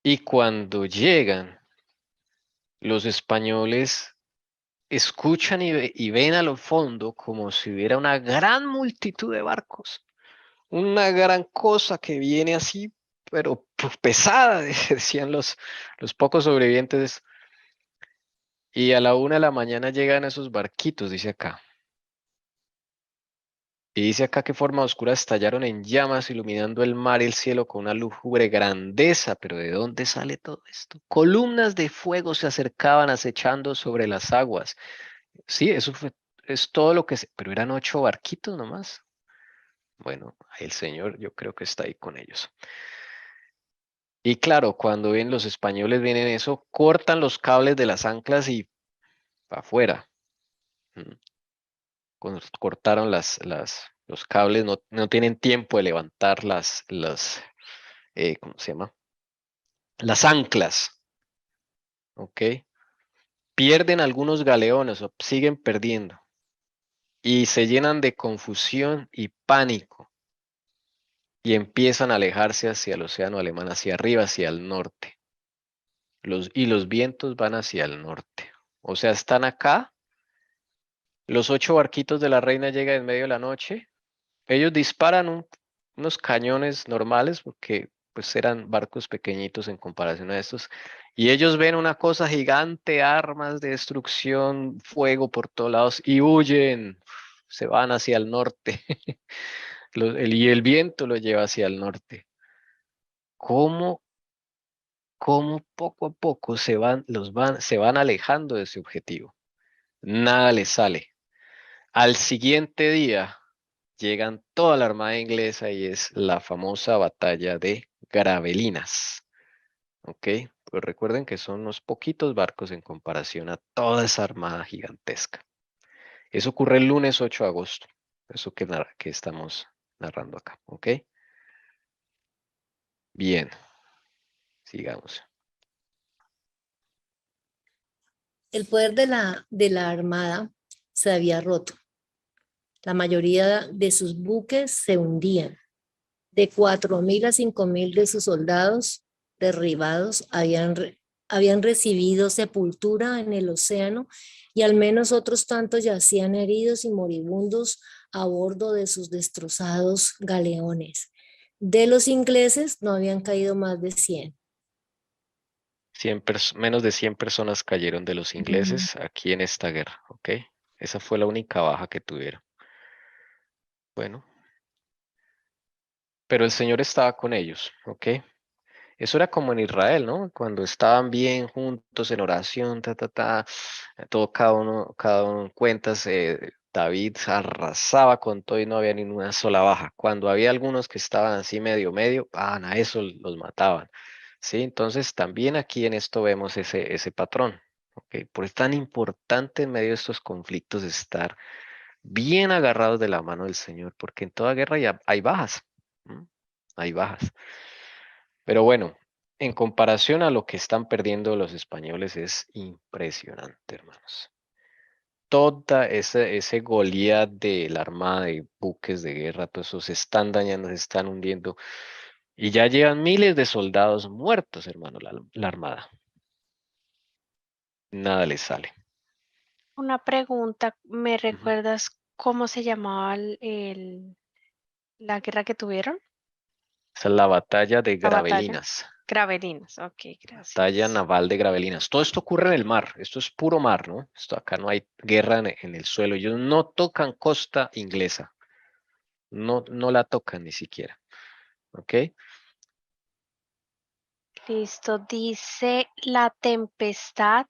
Y cuando llegan, los españoles escuchan y ven a lo fondo como si hubiera una gran multitud de barcos. Una gran cosa que viene así, pero pesada, decían los pocos sobrevivientes. Y a la 1 de la mañana llegan esos barquitos, dice acá. Y dice acá que formas oscuras estallaron en llamas, iluminando el mar y el cielo con una lúgubre grandeza. Pero ¿de dónde sale todo esto? Columnas de fuego se acercaban acechando sobre las aguas. Sí, es todo lo que pero eran 8 barquitos nomás. Bueno, el Señor yo creo que está ahí con ellos. Y claro, cuando ven los españoles vienen eso, cortan los cables de las anclas y para afuera. Cortaron los cables, no tienen tiempo de levantar ¿cómo se llama? Las anclas, ¿ok? Pierden algunos galeones o siguen perdiendo y se llenan de confusión y pánico y empiezan a alejarse hacia el océano alemán, hacia arriba, hacia el norte. Y los vientos van hacia el norte. O sea, están acá. Los 8 barquitos de la reina llegan en medio de la noche. Ellos disparan unos cañones normales porque pues eran barcos pequeñitos en comparación a estos. Y ellos ven una cosa gigante, armas de destrucción, fuego por todos lados y huyen. Se van hacia el norte. Y el viento los lleva hacia el norte. ¿Cómo poco a poco se van alejando de ese objetivo? Nada les sale. Al siguiente día llegan toda la armada inglesa y es la famosa batalla de Gravelinas. ¿Ok? Pues recuerden que son unos poquitos barcos en comparación a toda esa armada gigantesca. Eso ocurre el lunes 8 de agosto. Eso que estamos narrando acá. ¿Ok? Bien. Sigamos. El poder de la armada se había roto. La mayoría de sus buques se hundían. De 4.000 a 5.000 de sus soldados derribados habían recibido sepultura en el océano y al menos otros tantos yacían heridos y moribundos a bordo de sus destrozados galeones. De los ingleses no habían caído más de 100. Menos de 100 personas cayeron de los ingleses aquí en esta guerra, ¿ok? Esa fue la única baja que tuvieron. Bueno, pero el Señor estaba con ellos, ¿ok? Eso era como en Israel, ¿no? Cuando estaban bien juntos en oración, todo cada uno en cuentas, David arrasaba con todo y no había ni una sola baja. Cuando había algunos que estaban así medio, a eso los mataban. Sí, entonces también aquí en esto vemos ese patrón. ¿Ok? Por eso es tan importante en medio de estos conflictos estar bien agarrados de la mano del Señor, porque en toda guerra ya hay bajas. ¿M? Hay bajas. Pero bueno, en comparación a lo que están perdiendo los españoles es impresionante, hermanos. Toda ese Goliat de la armada de buques de guerra, todos esos se están dañando, se están hundiendo. Y ya llevan miles de soldados muertos, hermano, la armada. Nada les sale. Una pregunta, ¿me Ujú. recuerdas cómo se llamaba la guerra que tuvieron? Esa es la batalla de La batalla. Gravelinas. Gravelinas, ok, gracias. Batalla naval de Gravelinas. Todo esto ocurre en el mar. Esto es puro mar, ¿no? Esto acá no hay guerra en el suelo. Ellos no tocan costa inglesa. No, no la tocan ni siquiera. ¿Ok? Listo, dice la tempestad,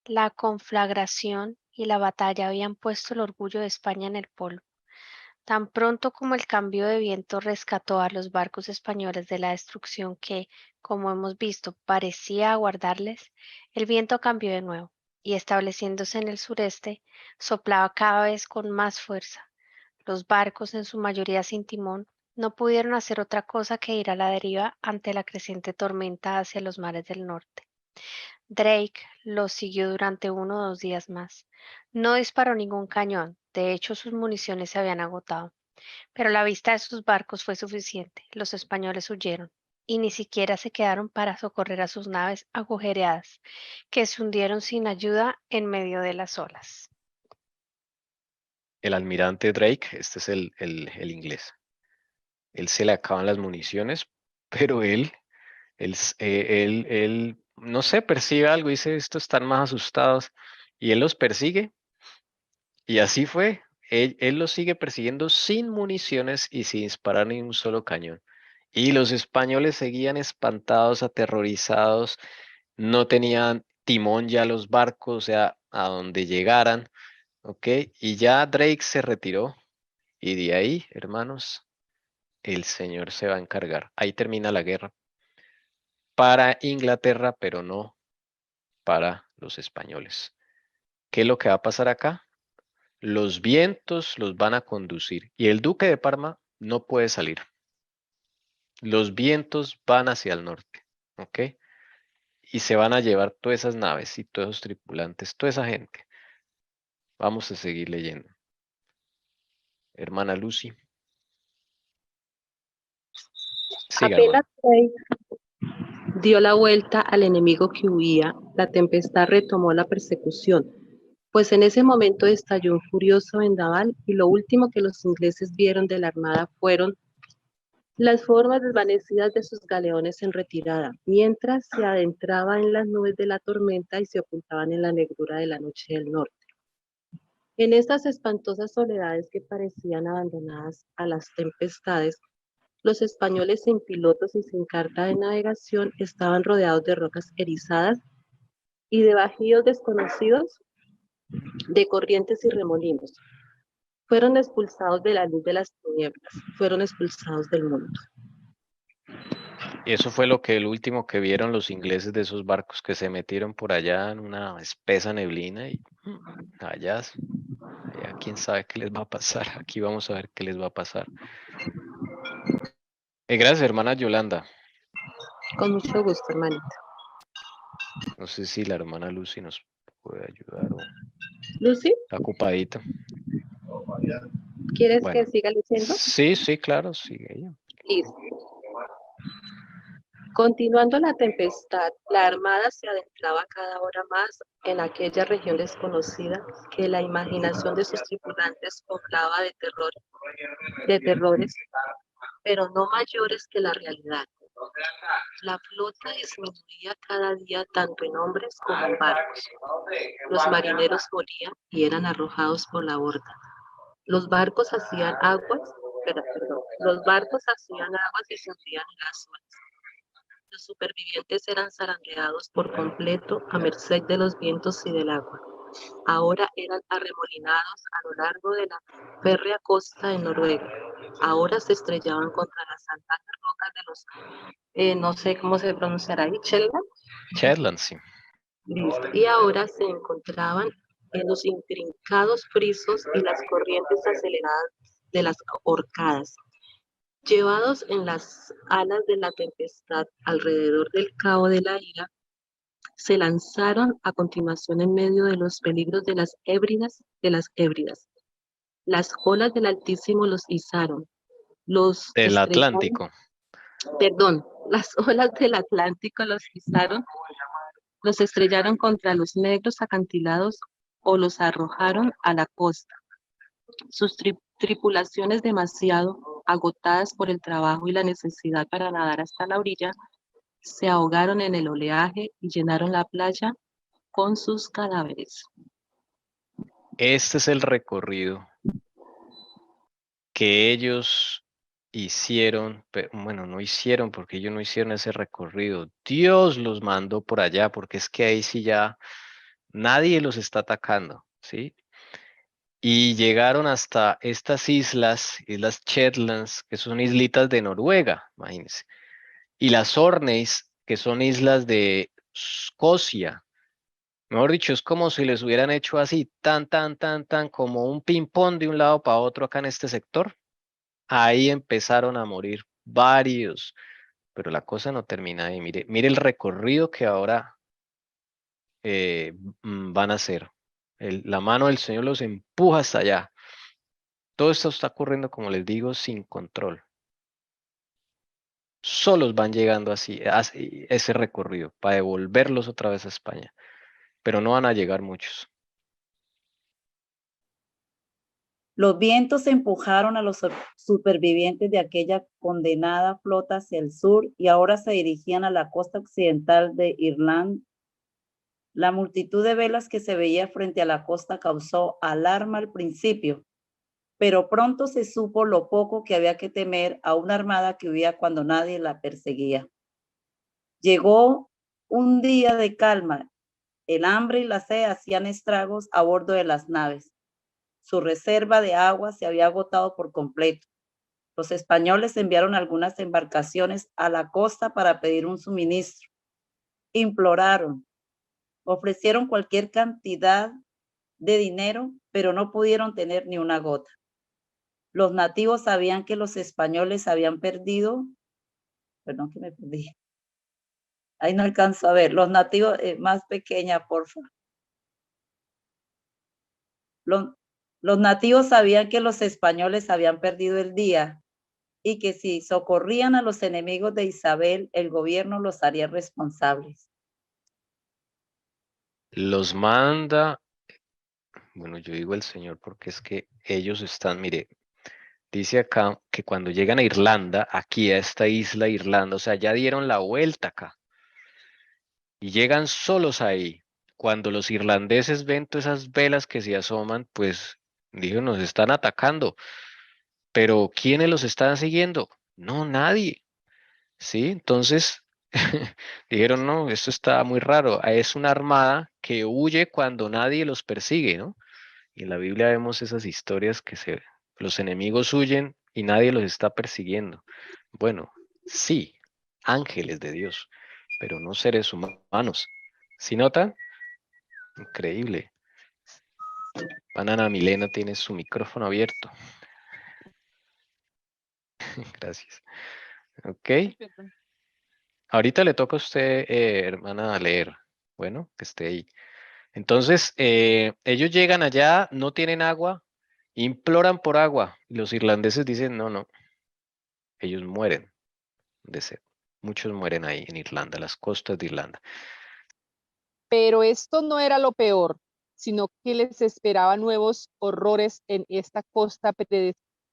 la conflagración y la batalla habían puesto el orgullo de España en el polvo. Tan pronto como el cambio de viento rescató a los barcos españoles de la destrucción que, como hemos visto, parecía aguardarles, el viento cambió de nuevo y, estableciéndose en el sureste, soplaba cada vez con más fuerza. Los barcos, en su mayoría sin timón, no pudieron hacer otra cosa que ir a la deriva ante la creciente tormenta hacia los mares del norte. Drake los siguió durante 1 o 2 días más. No disparó ningún cañón, de hecho sus municiones se habían agotado, pero la vista de sus barcos fue suficiente. Los españoles huyeron y ni siquiera se quedaron para socorrer a sus naves agujereadas, que se hundieron sin ayuda en medio de las olas. El almirante Drake, este es el inglés. Él se le acaban las municiones, pero él, no sé, percibe algo, dice, estos están más asustados, y él los persigue, y así fue. Él los sigue persiguiendo sin municiones y sin disparar ni un solo cañón. Y los españoles seguían espantados, aterrorizados, no tenían timón ya los barcos, o sea, a donde llegaran, ¿ok? Y ya Drake se retiró, y de ahí, hermanos, el Señor se va a encargar. Ahí termina la guerra para Inglaterra, pero no para los españoles. ¿Qué es lo que va a pasar acá? Los vientos los van a conducir y el duque de Parma no puede salir. Los vientos van hacia el norte, ¿ok? Y se van a llevar todas esas naves y todos esos tripulantes, toda esa gente. Vamos a seguir leyendo. Hermana Lucy. Siga, Apenas hermano. Drake dio la vuelta al enemigo que huía, la tempestad retomó la persecución, pues en ese momento estalló un furioso vendaval y lo último que los ingleses vieron de la armada fueron las formas desvanecidas de sus galeones en retirada, mientras se adentraba en las nubes de la tormenta y se ocultaban en la negrura de la noche del norte. En estas espantosas soledades que parecían abandonadas a las tempestades, los españoles sin pilotos y sin carta de navegación estaban rodeados de rocas erizadas y de bajíos desconocidos, de corrientes y remolinos. Fueron expulsados de la luz de las tinieblas, fueron expulsados del mundo. Y eso fue el último que vieron los ingleses de esos barcos que se metieron por allá en una espesa neblina y allá quién sabe qué les va a pasar. Aquí vamos a ver qué les va a pasar. Gracias, hermana Yolanda. Con mucho gusto, hermanita. No sé si la hermana Lucy nos puede ayudar o Lucy, está ocupadita. ¿quieres Bueno. que siga leyendo? Sí, claro, sigue ella. Listo. Continuando la tempestad, la armada se adentraba cada hora más en aquella región desconocida que la imaginación de sus tripulantes poblaba de terrores, pero no mayores que la realidad. La flota disminuía cada día tanto en hombres como en barcos. Los marineros morían y eran arrojados por la borda. Los barcos hacían aguas y se hundían en las olas. Los supervivientes eran zarandeados por completo a merced de los vientos y del agua. Ahora eran arremolinados a lo largo de la férrea costa de Noruega. Ahora se estrellaban contra las salvajes rocas de los, no sé cómo se pronunciará ahí, Shetland. Shetland, sí. Listo. Y ahora se encontraban en los intrincados frisos y las corrientes aceleradas de las orcadas. Llevados en las alas de la tempestad alrededor del cabo de la ira, se lanzaron a continuación en medio de los peligros de las Hébridas. Las olas del Altísimo los izaron. Del Atlántico. Las olas del Atlántico los izaron, los estrellaron contra los negros acantilados o los arrojaron a la costa. Sus tripulaciones demasiado agotadas por el trabajo y la necesidad para nadar hasta la orilla, se ahogaron en el oleaje y llenaron la playa con sus cadáveres. Este es el recorrido que ellos hicieron, bueno, no hicieron porque ellos no hicieron ese recorrido. Dios los mandó por allá porque es que ahí sí ya nadie los está atacando, ¿sí? Y llegaron hasta estas islas Shetlands, que son islitas de Noruega, imagínense. Y las Orkneys, que son islas de Escocia. Mejor dicho, es como si les hubieran hecho así, tan, como un ping-pong de un lado para otro acá en este sector. Ahí empezaron a morir varios, pero la cosa no termina ahí. Mire el recorrido que ahora van a hacer. La mano del Señor los empuja hasta allá. Todo esto está ocurriendo, como les digo, sin control. Solos van llegando así ese recorrido para devolverlos otra vez a España, pero no van a llegar muchos. Los vientos empujaron a los supervivientes de aquella condenada flota hacia el sur y ahora se dirigían a la costa occidental de Irlanda. La multitud de velas que se veía frente a la costa causó alarma al principio, pero pronto se supo lo poco que había que temer a una armada que huía cuando nadie la perseguía. Llegó un día de calma. El hambre y la sed hacían estragos a bordo de las naves. Su reserva de agua se había agotado por completo. Los españoles enviaron algunas embarcaciones a la costa para pedir un suministro. Imploraron, ofrecieron cualquier cantidad de dinero, pero no pudieron tener ni una gota. Los nativos sabían que los españoles habían perdido, perdón que me perdí, ahí no alcanzo a ver, los nativos, más pequeña, porfa. Los nativos sabían que los españoles habían perdido el día y que si socorrían a los enemigos de Isabel, el gobierno los haría responsables. Los manda, bueno, yo digo el Señor porque es que ellos están, mire, dice acá que cuando llegan a Irlanda, aquí a esta isla Irlanda, o sea, ya dieron la vuelta acá y llegan solos ahí. Cuando los irlandeses ven todas esas velas que se asoman, pues digo, nos están atacando. Pero ¿quiénes los están siguiendo? No, nadie. ¿Sí? Entonces dijeron, no, esto está muy raro. Es una armada que huye cuando nadie los persigue, ¿no? Y en la Biblia vemos esas historias que los enemigos huyen y nadie los está persiguiendo. Bueno, sí, ángeles de Dios, pero no seres humanos. ¿Sí notan? Increíble. Banana Milena tiene su micrófono abierto. Gracias. Ok. Ahorita le toca a usted, hermana, a leer. Bueno, que esté ahí. Entonces, ellos llegan allá, no tienen agua, imploran por agua. Y los irlandeses dicen, no, no. Ellos mueren de sed. Muchos mueren ahí en Irlanda, las costas de Irlanda. Pero esto no era lo peor, sino que les esperaba nuevos horrores en esta costa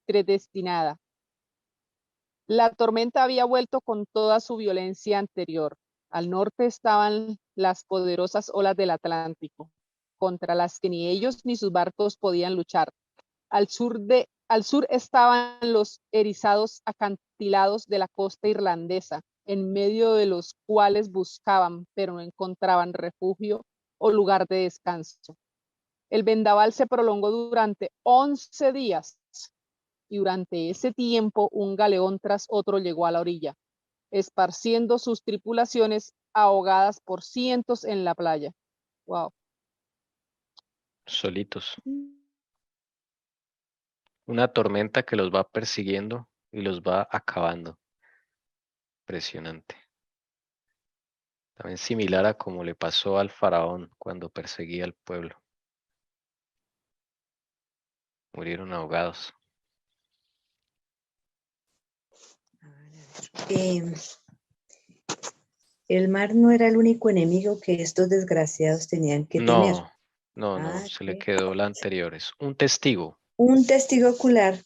predestinada. La tormenta había vuelto con toda su violencia anterior. Al norte estaban las poderosas olas del Atlántico, contra las que ni ellos ni sus barcos podían luchar. Al sur estaban los erizados acantilados de la costa irlandesa, en medio de los cuales buscaban, pero no encontraban refugio o lugar de descanso. El vendaval se prolongó durante 11 días y durante ese tiempo un galeón tras otro llegó a la orilla, esparciendo sus tripulaciones ahogadas por cientos en la playa. Wow. Solitos. Una tormenta que los va persiguiendo y los va acabando. Impresionante. También similar a como le pasó al faraón cuando perseguía al pueblo. Murieron ahogados. El mar no era el único enemigo que estos desgraciados tenían que temer. No, se le quedó la anterior. Es un testigo. Un testigo ocular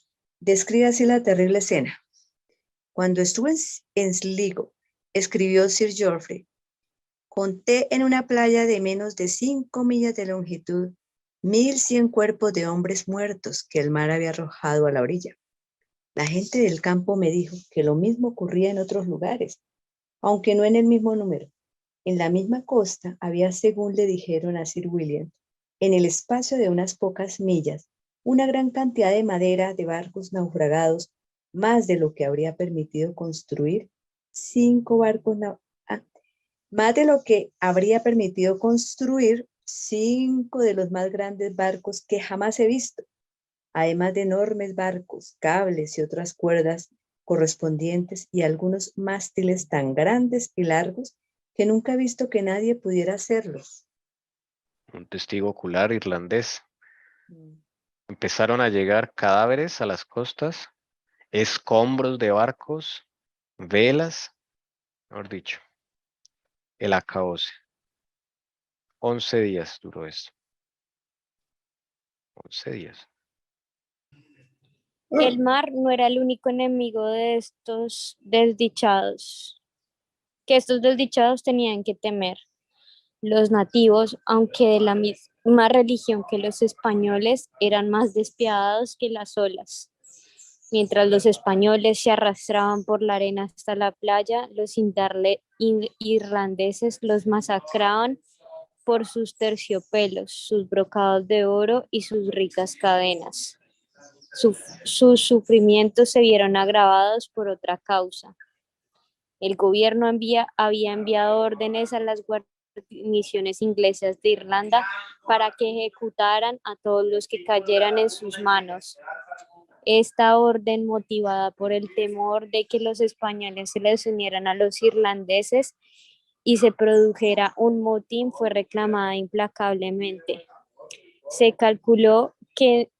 Describe así la terrible escena. Cuando estuve en Sligo, escribió Sir Geoffrey, conté en una playa de menos de 5 millas de longitud 1100 cuerpos de hombres muertos que el mar había arrojado a la orilla. La gente del campo me dijo que lo mismo ocurría en otros lugares, aunque no en el mismo número. En la misma costa había, según le dijeron a Sir William, en el espacio de unas pocas millas, una gran cantidad de madera de barcos naufragados, más de lo que habría permitido construir 5 barcos, más de lo que habría permitido construir 5 de los más grandes barcos que jamás he visto, además de enormes barcos, cables y otras cuerdas correspondientes y algunos mástiles tan grandes y largos que nunca he visto que nadie pudiera hacerlos. Un testigo ocular irlandés. Empezaron a llegar cadáveres a las costas, escombros de barcos, velas, mejor dicho, el acabose. 11 días duró esto. 11 días. El mar no era el único enemigo de estos desdichados, que estos desdichados tenían que temer. Los nativos, aunque de la misma religión que los españoles, eran más despiadados que las olas. Mientras los españoles se arrastraban por la arena hasta la playa, los irlandeses los masacraban por sus terciopelos, sus brocados de oro y sus ricas cadenas. Sus sufrimientos se vieron agravados por otra causa. El gobierno había enviado órdenes a las guarniciones inglesas de Irlanda para que ejecutaran a todos los que cayeran en sus manos. Esta orden, motivada por el temor de que los españoles se les unieran a los irlandeses y se produjera un motín, fue reclamada implacablemente. Se calculó que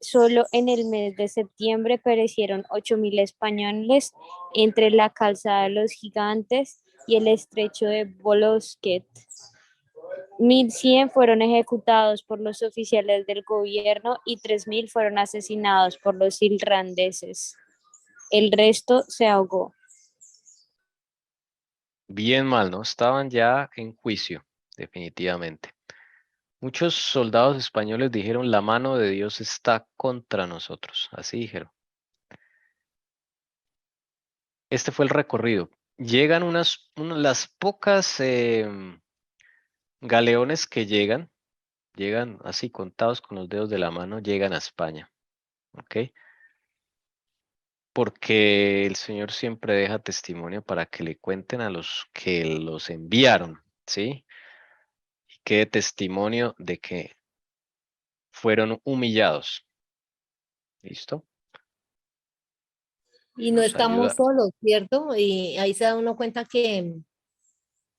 solo en el mes de septiembre perecieron 8.000 españoles entre la calzada de los Gigantes y el estrecho de Bolosquet. 1.100 fueron ejecutados por los oficiales del gobierno y 3.000 fueron asesinados por los irlandeses. El resto se ahogó. Bien mal, ¿no? Estaban ya en juicio, definitivamente. Muchos soldados españoles dijeron, la mano de Dios está contra nosotros. Así dijeron. Este fue el recorrido. Llegan las pocas galeones que llegan así contados con los dedos de la mano, llegan a España. ¿Ok? Porque el Señor siempre deja testimonio para que le cuenten a los que los enviaron, ¿sí? Y quede testimonio de que fueron humillados. ¿Listo? Y no Nos estamos ayuda. solos, ¿cierto? Y ahí se da uno cuenta que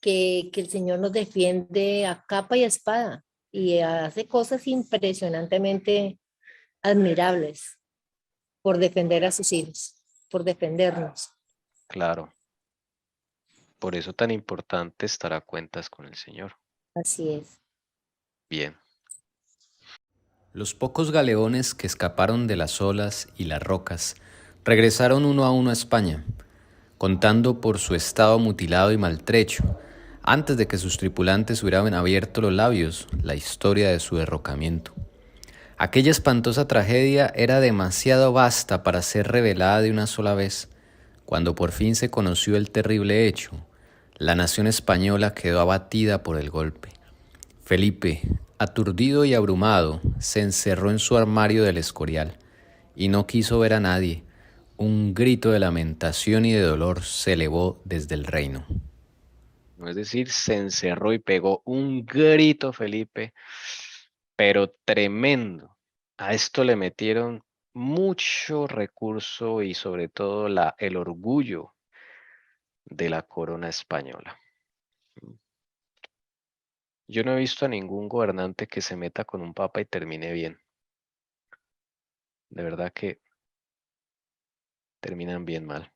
el Señor nos defiende a capa y a espada y hace cosas impresionantemente admirables por defender a sus hijos, por defendernos. Claro. Por eso tan importante estar a cuentas con el Señor. Así es. Bien. Los pocos galeones que escaparon de las olas y las rocas regresaron uno a uno a España, contando por su estado mutilado y maltrecho, antes de que sus tripulantes hubieran abierto los labios, la historia de su derrocamiento. Aquella espantosa tragedia era demasiado vasta para ser revelada de una sola vez. Cuando por fin se conoció el terrible hecho, la nación española quedó abatida por el golpe. Felipe, aturdido y abrumado, se encerró en su armario del Escorial y no quiso ver a nadie. Un grito de lamentación y de dolor se elevó desde el reino. Es decir, se encerró y pegó un grito Felipe, pero tremendo. A esto le metieron mucho recurso y sobre todo el orgullo de la corona española. Yo no he visto a ningún gobernante que se meta con un papa y termine bien. De verdad que terminan bien mal.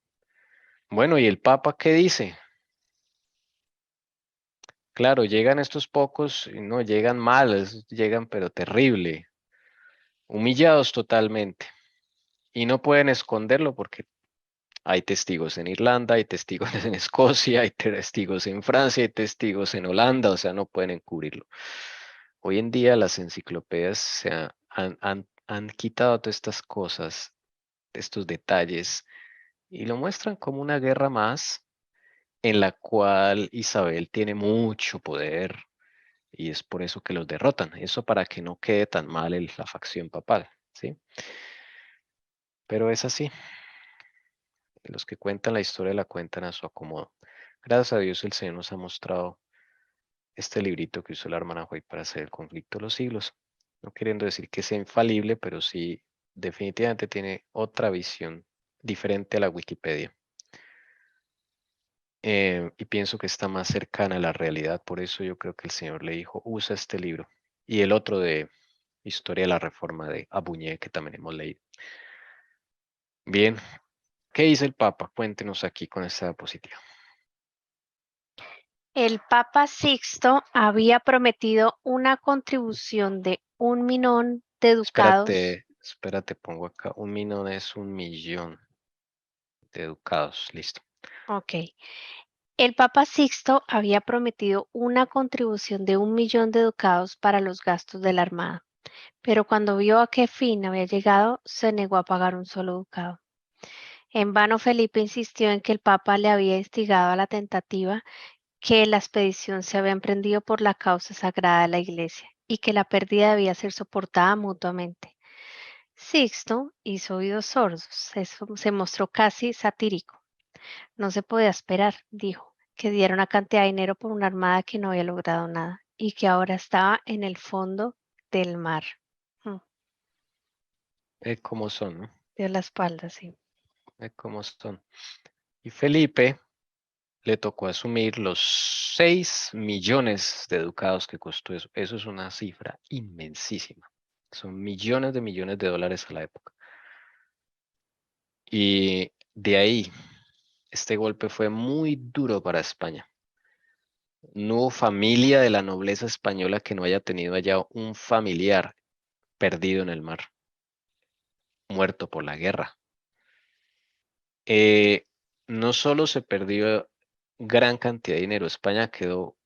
Bueno, ¿y el papa qué dice? Claro, llegan estos pocos, y no llegan mal, llegan pero terrible, humillados totalmente. Y no pueden esconderlo porque hay testigos en Irlanda, hay testigos en Escocia, hay testigos en Francia, hay testigos en Holanda, o sea, no pueden encubrirlo. Hoy en día las enciclopedias han quitado todas estas cosas, estos detalles, y lo muestran como una guerra más en la cual Isabel tiene mucho poder y es por eso que los derrotan. Eso para que no quede tan mal la facción papal, ¿sí? Pero es así. Los que cuentan la historia la cuentan a su acomodo. Gracias a Dios el Señor nos ha mostrado este librito que usó la hermana White para hacer el conflicto de los siglos. No queriendo decir que sea infalible, pero sí definitivamente tiene otra visión diferente a la Wikipedia. Y pienso que está más cercana a la realidad. Por eso yo creo que el Señor le dijo, usa este libro. Y el otro de Historia de la Reforma de Abuñé, que también hemos leído. Bien, ¿qué dice el Papa? Cuéntenos aquí con esta diapositiva. El Papa Sixto había prometido una contribución de 1.000.000 de ducados. Espérate, pongo acá. 1.000.000 es 1.000.000 de ducados. Listo. Ok. El Papa Sixto había prometido una contribución de 1.000.000 de ducados para los gastos de la Armada, pero cuando vio a qué fin había llegado, se negó a pagar un solo ducado. En vano Felipe insistió en que el Papa le había instigado a la tentativa, que la expedición se había emprendido por la causa sagrada de la Iglesia y que la pérdida debía ser soportada mutuamente. Sixto hizo oídos sordos, se mostró casi satírico. No se podía esperar, dijo, que diera una cantidad de dinero por una armada que no había logrado nada y que ahora estaba en el fondo del mar. ¿Cómo son, no? Dio la espalda, sí. ¿Cómo son? Y Felipe le tocó asumir los 6 millones de ducados que costó eso. Eso es una cifra inmensísima. Son millones de dólares a la época. Y de ahí, este golpe fue muy duro para España. No hubo familia de la nobleza española que no haya tenido allá un familiar perdido en el mar, muerto por la guerra. No solo se perdió gran cantidad de dinero, España quedó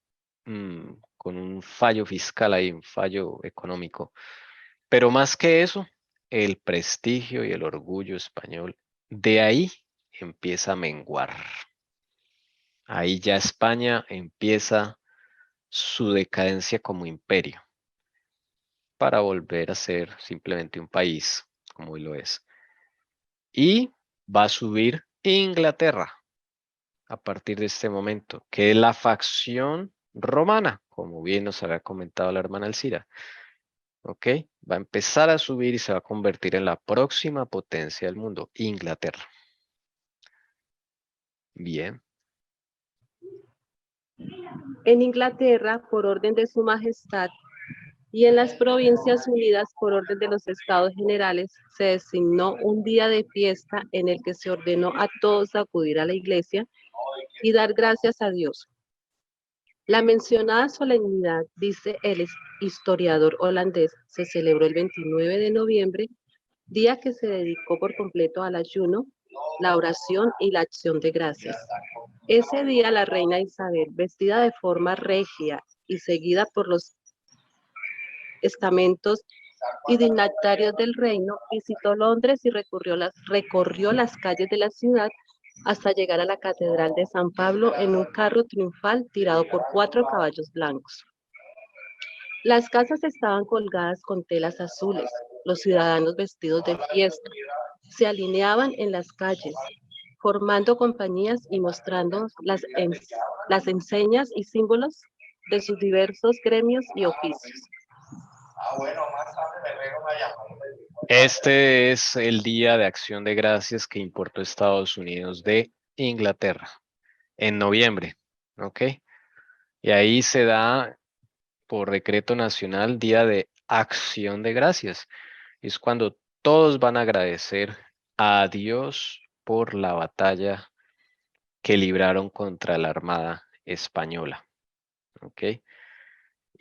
con un fallo fiscal ahí, un fallo económico, pero más que eso, el prestigio y el orgullo español, de ahí empieza a menguar. Ahí ya España empieza su decadencia como imperio para volver a ser simplemente un país como hoy lo es. Y va a subir Inglaterra a partir de este momento, que es la facción romana, como bien nos había comentado la hermana Alcira. ¿Ok? Va a empezar a subir y se va a convertir en la próxima potencia del mundo, Inglaterra. Bien. En Inglaterra, por orden de su majestad, y en las Provincias Unidas, por orden de los Estados Generales, se designó un día de fiesta en el que se ordenó a todos acudir a la iglesia y dar gracias a Dios. La mencionada solemnidad, dice el historiador holandés, se celebró el 29 de noviembre, día que se dedicó por completo al ayuno, la oración y la acción de gracias. Ese día la reina Isabel, vestida de forma regia y seguida por los estamentos y dignatarios del reino, visitó Londres y recorrió las calles de la ciudad hasta llegar a la Catedral de San Pablo en un carro triunfal tirado por 4 caballos blancos. Las casas estaban colgadas con telas azules, los ciudadanos vestidos de fiesta se alineaban en las calles, formando compañías y mostrando las enseñas y símbolos de sus diversos gremios y oficios. Este es el Día de Acción de Gracias que importó Estados Unidos de Inglaterra en noviembre, ¿ok? Y ahí se da por decreto nacional Día de Acción de Gracias. Es cuando todos van a agradecer a Dios por la batalla que libraron contra la Armada Española, ¿ok?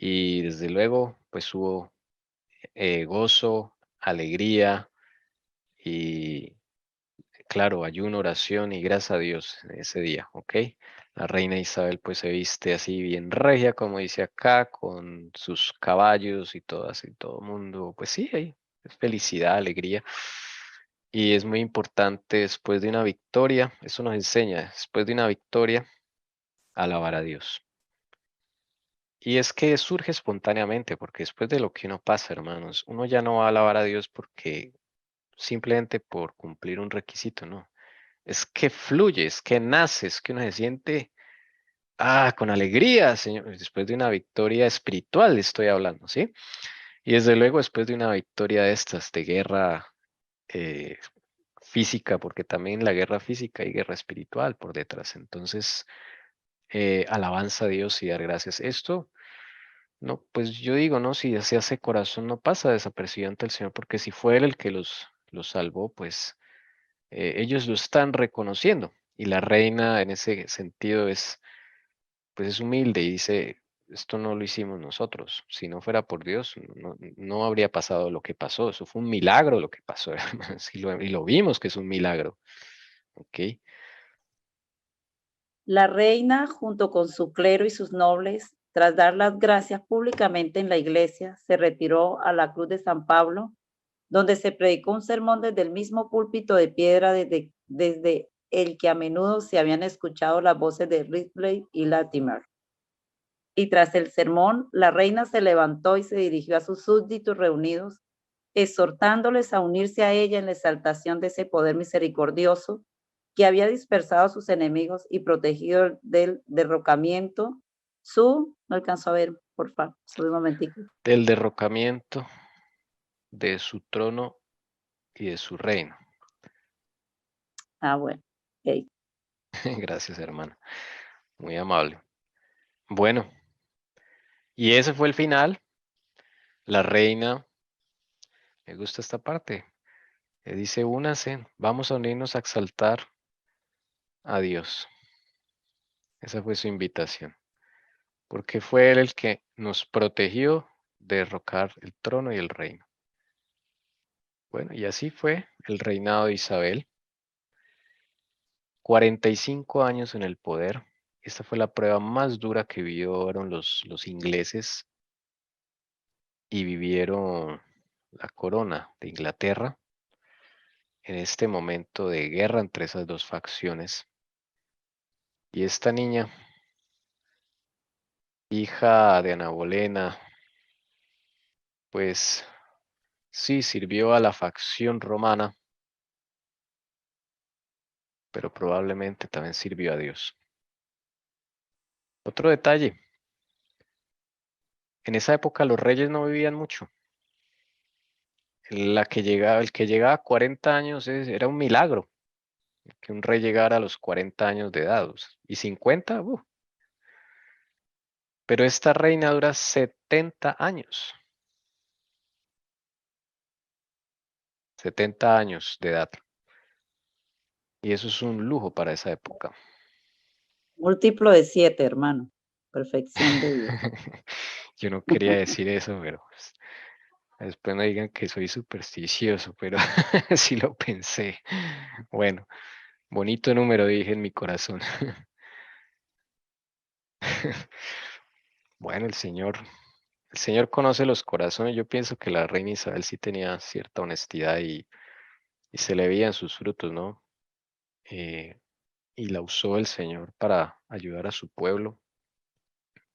Y desde luego, pues hubo gozo, alegría y claro, ayuno, oración y gracias a Dios ese día, ¿ok? La reina Isabel pues se viste así bien regia, como dice acá, con sus caballos y todo así, todo el mundo, pues sí, ahí es felicidad, alegría. Y es muy importante después de una victoria, eso nos enseña, después de una victoria, alabar a Dios. Y es que surge espontáneamente, porque después de lo que uno pasa, hermanos, uno ya no va a alabar a Dios porque simplemente por cumplir un requisito, no. Es que fluye, es que nace, es que uno se siente, con alegría, Señor, después de una victoria espiritual estoy hablando, ¿sí? Y desde luego después de una victoria de estas, de guerra eh, física, porque también la guerra física y guerra espiritual por detrás. Entonces, alabanza a Dios y dar gracias. Esto, no, pues yo digo, ¿no? Si se hace corazón, no pasa desapercibido ante el Señor, porque si fue Él el que los salvó, pues ellos lo están reconociendo. Y la reina en ese sentido es, pues es humilde y dice, esto no lo hicimos nosotros. Si no fuera por Dios, no habría pasado lo que pasó. Eso fue un milagro lo que pasó, hermanos, y lo vimos que es un milagro. ¿Ok? La reina, junto con su clero y sus nobles, tras dar las gracias públicamente en la iglesia, se retiró a la cruz de San Pablo, donde se predicó un sermón desde el mismo púlpito de piedra desde el que a menudo se habían escuchado las voces de Ridley y Latimer. Y tras el sermón, la reina se levantó y se dirigió a sus súbditos reunidos, exhortándoles a unirse a ella en la exaltación de ese poder misericordioso que había dispersado a sus enemigos y protegido del derrocamiento. No alcanzó a ver, por favor, sube un momentico. Del derrocamiento de su trono y de su reino. Bueno, okay. Gracias, hermana. Muy amable. Bueno, y ese fue el final. La reina, me gusta esta parte, que dice, únanse, vamos a unirnos a exaltar a Dios. Esa fue su invitación, porque fue Él el que nos protegió de derrocar el trono y el reino. Bueno, y así fue el reinado de Isabel. 45 años en el poder. Esta fue la prueba más dura que vivieron los ingleses y vivieron la corona de Inglaterra en este momento de guerra entre esas dos facciones. Y esta niña, hija de Ana Bolena, pues sí sirvió a la facción romana, pero probablemente también sirvió a Dios. Otro detalle, en esa época los reyes no vivían mucho. El que llegaba a 40 años era un milagro, que un rey llegara a los 40 años de edad, y 50, pero esta reina dura 70 años. 70 años de edad. Y eso es un lujo para esa época. Múltiplo de 7, hermano. Perfección de Dios. Yo no quería decir eso, pero pues, después no digan que soy supersticioso, pero sí lo pensé. Bueno, bonito número dije en mi corazón. Bueno, el Señor conoce los corazones. Yo pienso que la reina Isabel sí tenía cierta honestidad y se le veían sus frutos, ¿no? Y la usó el Señor para ayudar a su pueblo.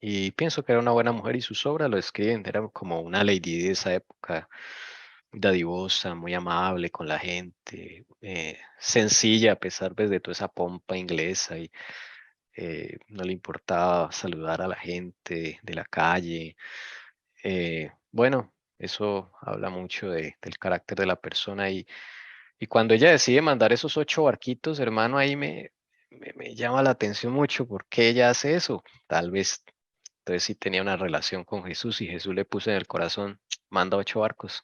Y pienso que era una buena mujer y sus obras lo describen, era como una lady de esa época, dadivosa, muy amable con la gente, sencilla a pesar pues, de toda esa pompa inglesa y no le importaba saludar a la gente de la calle. Bueno, eso habla mucho del carácter de la persona y cuando ella decide mandar esos 8 barquitos, hermano, ahí me llama la atención mucho por qué ella hace eso. Tal vez entonces sí tenía una relación con Jesús y Jesús le puso en el corazón, manda 8 barcos.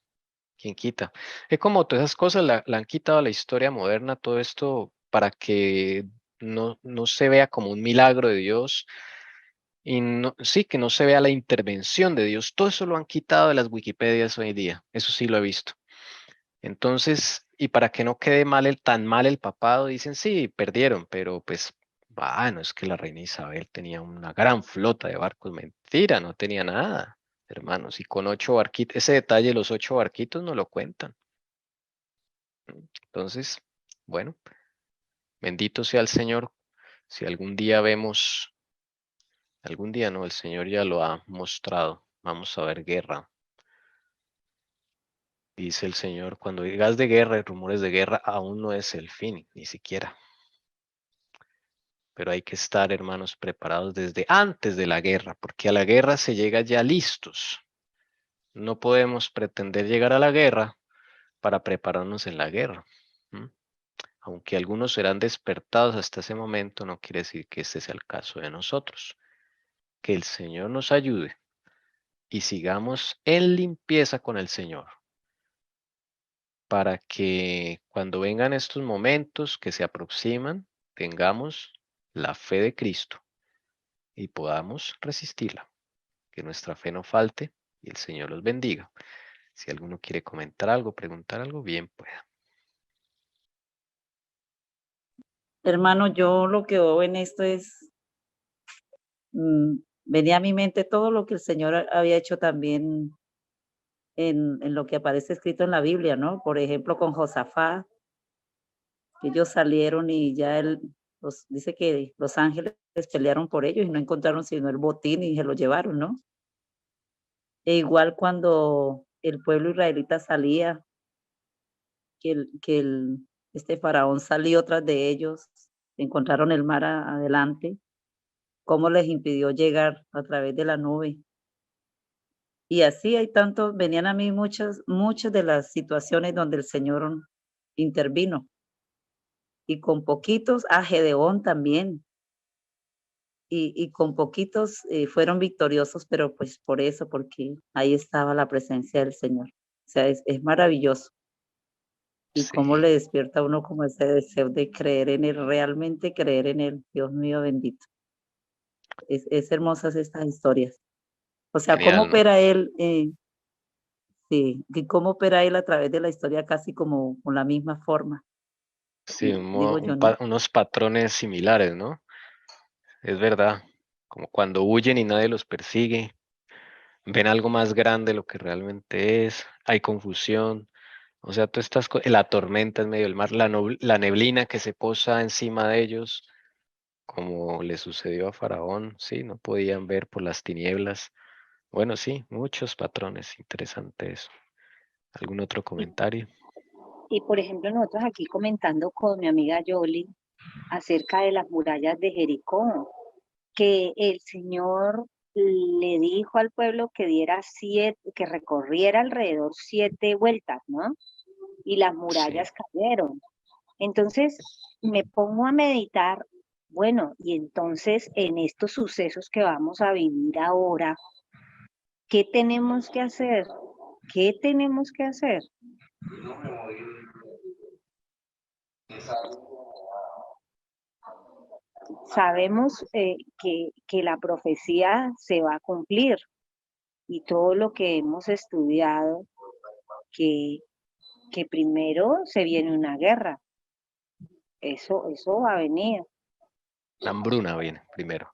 ¿Quién quita? Es como todas esas cosas la han quitado a la historia moderna, todo esto para que no se vea como un milagro de Dios y sí, que no se vea la intervención de Dios. Todo eso lo han quitado de las Wikipedias hoy en día. Eso sí lo he visto. Entonces, y para que no quede tan mal el papado, dicen, sí, perdieron, pero pues, no es que la reina Isabel tenía una gran flota de barcos. Mentira, no tenía nada, hermanos. Y con 8 barquitos, ese detalle, los 8 barquitos no lo cuentan. Entonces, bueno, bendito sea el Señor. Si algún día vemos, algún día no, el Señor ya lo ha mostrado. Vamos a ver guerra. Dice el Señor, cuando digas de guerra y rumores de guerra, aún no es el fin, ni siquiera. Pero hay que estar, hermanos, preparados desde antes de la guerra, porque a la guerra se llega ya listos. No podemos pretender llegar a la guerra para prepararnos en la guerra. Aunque algunos serán despertados hasta ese momento, no quiere decir que este sea el caso de nosotros. Que el Señor nos ayude y sigamos en limpieza con el Señor, para que cuando vengan estos momentos que se aproximan, tengamos la fe de Cristo y podamos resistirla. Que nuestra fe no falte y el Señor los bendiga. Si alguno quiere comentar algo, preguntar algo, bien pueda. Hermano, yo lo que veo en esto es, venía a mi mente todo lo que el Señor había hecho también en lo que aparece escrito en la Biblia, ¿no? Por ejemplo, con Josafat, ellos salieron y ya dice que los ángeles pelearon por ellos y no encontraron sino el botín y se lo llevaron, ¿no? E igual cuando el pueblo israelita salía, este faraón salió tras de ellos, encontraron el mar adelante, cómo les impidió llegar a través de la nube. Y así hay tantos, venían a mí muchas de las situaciones donde el Señor intervino. Y con poquitos, a Gedeón también. Y con poquitos fueron victoriosos, pero pues por eso, porque ahí estaba la presencia del Señor. O sea, es maravilloso. Y Sí, cómo le despierta a uno como ese deseo de creer en Él, realmente creer en Él. Dios mío bendito. Es hermosas estas historias. O sea, cómo genial, ¿no? opera Él, sí, y cómo opera Él a través de la historia casi como con la misma forma, Sí, digo yo, ¿no? unos patrones similares, ¿no? Es verdad. Como cuando huyen y nadie los persigue, ven algo más grande de lo que realmente es, hay confusión. O sea, la tormenta en medio del mar, la neblina que se posa encima de ellos, como le sucedió a Faraón, sí, no podían ver por las tinieblas. Bueno, sí, muchos patrones, interesante eso. ¿Algún otro comentario? Y por ejemplo, nosotros aquí comentando con mi amiga Yoli acerca de las murallas de Jericó, que el Señor le dijo al pueblo que diera 7, que recorriera alrededor 7 vueltas, ¿no? Y las murallas Sí, cayeron. Entonces me pongo a meditar, bueno, y entonces en estos sucesos que vamos a vivir ahora, ¿qué tenemos que hacer? ¿Qué tenemos que hacer? Sabemos que la profecía se va a cumplir y todo lo que hemos estudiado, que primero se viene una guerra, eso va a venir. la hambruna viene primero.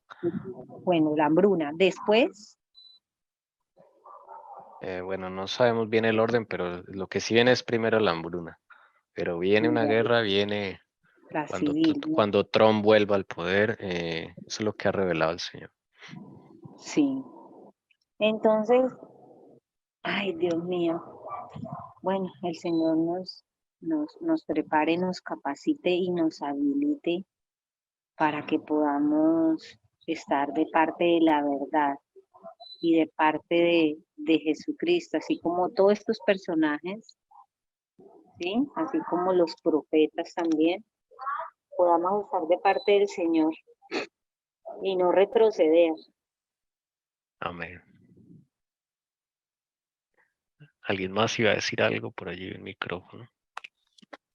Bueno, la hambruna. Después, Bueno, no sabemos bien el orden, pero lo que sí viene es primero la hambruna. Pero viene una guerra, viene la civil, ¿no? cuando Trump vuelva al poder, eso es lo que ha revelado el Señor. Sí. Entonces, ay, Dios mío. Bueno, el Señor nos prepare, nos capacite y nos habilite para que podamos estar de parte de la verdad y de parte de Jesucristo, así como todos estos personajes, ¿sí? Así como los profetas también, podamos estar de parte del Señor y no retroceder. Amén. ¿Alguien más iba a decir algo por allí en el micrófono?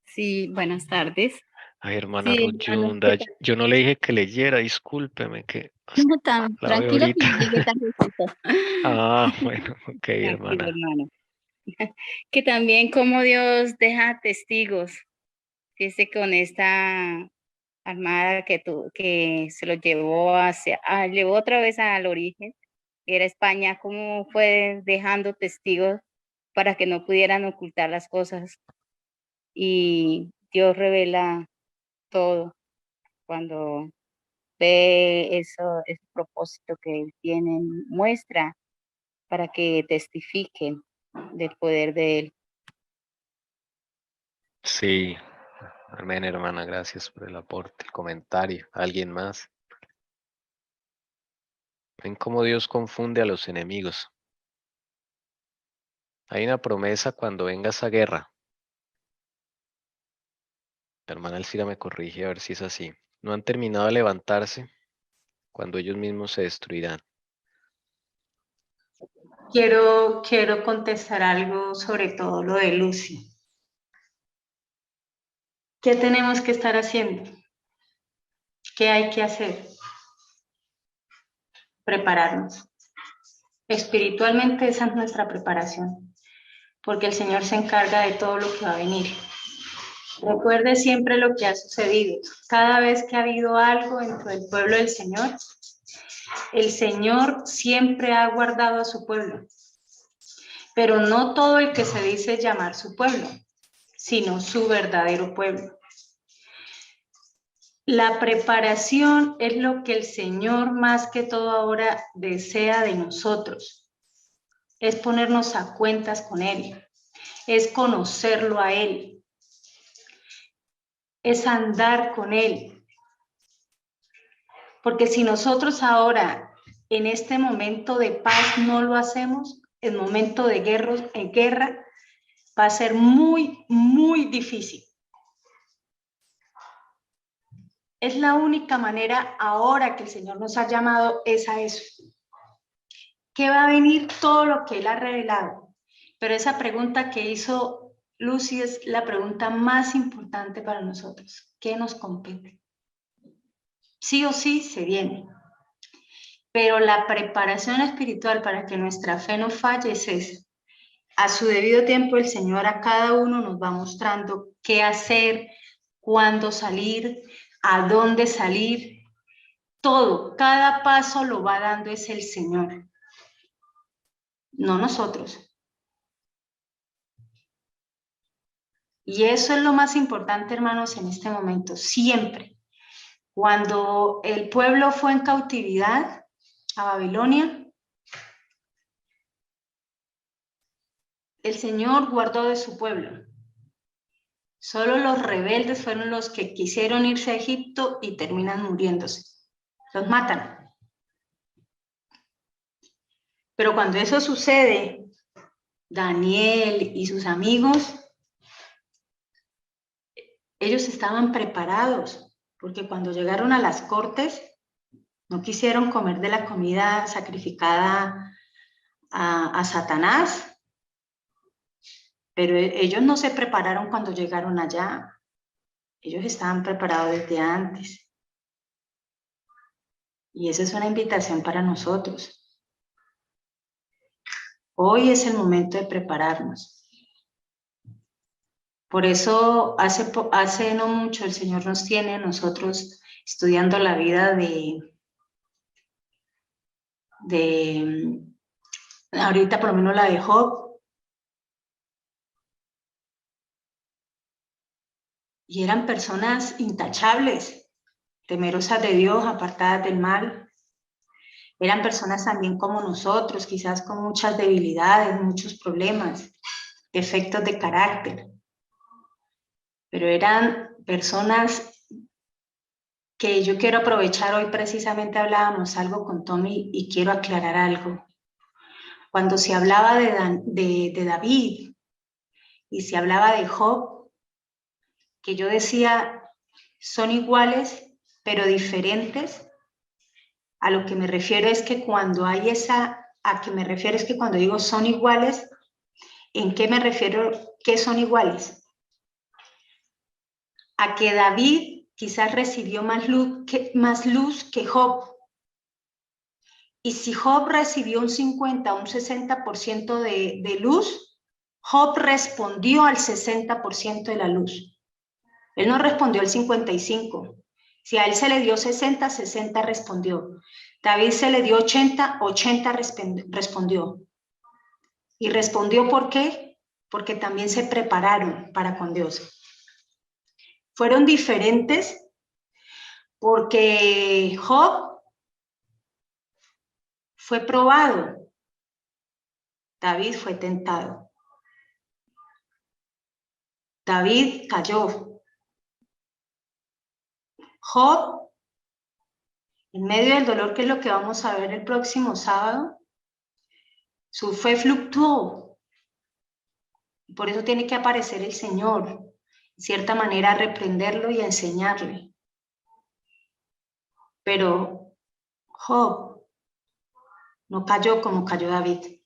Sí, buenas tardes. Ay, hermana Sí, Ruth hermano, ¿qué Yunda, tal? yo no le dije que leyera, discúlpeme, que No, tan la veo tranquilo que ahorita. yo llegué tardecito. Ah, bueno, ok, Tranquilo, hermana. hermano. que también como Dios deja testigos, fíjese con esta armada que se lo llevó llevó otra vez al origen, que era España, cómo fue dejando testigos para que no pudieran ocultar las cosas. Y Dios revela todo cuando ve ese propósito que él tiene, muestra para que testifiquen del poder de él. Sí, amén, hermana, gracias por el aporte, el comentario. ¿Alguien más? Ven cómo Dios confunde a los enemigos. Hay una promesa cuando venga esa guerra. La hermana Elcira me corrige a ver si es así. No han terminado de levantarse cuando ellos mismos se destruirán. Quiero contestar algo sobre todo lo de Lucy. ¿Qué tenemos que estar haciendo? ¿Qué hay que hacer? Prepararnos. Espiritualmente esa es nuestra preparación, porque el Señor se encarga de todo lo que va a venir. Recuerde siempre lo que ha sucedido. Cada vez que ha habido algo dentro del pueblo del Señor, el Señor siempre ha guardado a su pueblo. Pero no todo el que se dice llamar su pueblo, sino su verdadero pueblo. La preparación es lo que el Señor más que todo ahora desea de nosotros. Es ponernos a cuentas con Él, es conocerlo a Él, es andar con Él. Porque si nosotros ahora, en este momento de paz, no lo hacemos, el momento de guerra va a ser muy, muy difícil. Es la única manera ahora que el Señor nos ha llamado es a eso. Que va a venir todo lo que Él ha revelado. Pero esa pregunta que hizo Lucy es la pregunta más importante para nosotros. ¿Qué nos compete? Sí o sí se viene. Pero la preparación espiritual para que nuestra fe no falle es esa. A su debido tiempo el Señor a cada uno nos va mostrando qué hacer, cuándo salir, a dónde salir. Todo, cada paso lo va dando es el Señor. No nosotros. Y eso es lo más importante, hermanos, en este momento, siempre. Cuando el pueblo fue en cautividad a Babilonia, el Señor guardó de su pueblo. Solo los rebeldes fueron los que quisieron irse a Egipto y terminan muriéndose. Los matan. Pero cuando eso sucede, Daniel y sus amigos, ellos estaban preparados, porque cuando llegaron a las cortes, no quisieron comer de la comida sacrificada a Satanás, pero ellos no se prepararon cuando llegaron allá. Ellos estaban preparados desde antes. Y esa es una invitación para nosotros. Hoy es el momento de prepararnos. Por eso hace no mucho el Señor nos tiene a nosotros estudiando la vida ahorita por lo menos la de Job. Y eran personas intachables, temerosas de Dios, apartadas del mal. Eran personas también como nosotros, quizás con muchas debilidades, muchos problemas, defectos de carácter. Pero eran personas que yo quiero aprovechar. Hoy precisamente hablábamos algo con Tommy y quiero aclarar algo. Cuando se hablaba de David y se hablaba de Job, que yo decía, son iguales pero diferentes. A lo que me refiero es que cuando hay cuando digo son iguales, ¿en qué me refiero que son iguales? A que David quizás recibió más luz que Job. Y si Job recibió un 50 o un 60% de luz, Job respondió al 60% de la luz. Él no respondió al 55%. Si a él se le dio 60, 60 respondió. David se le dio 80, 80 respondió. ¿Y respondió por qué? Porque también se prepararon para con Dios. Fueron diferentes porque Job fue probado. David fue tentado. David cayó. Job, en medio del dolor, que es lo que vamos a ver el próximo sábado, su fe fluctuó. Por eso tiene que aparecer el Señor, de cierta manera, a reprenderlo y a enseñarle. Pero Job no cayó como cayó David.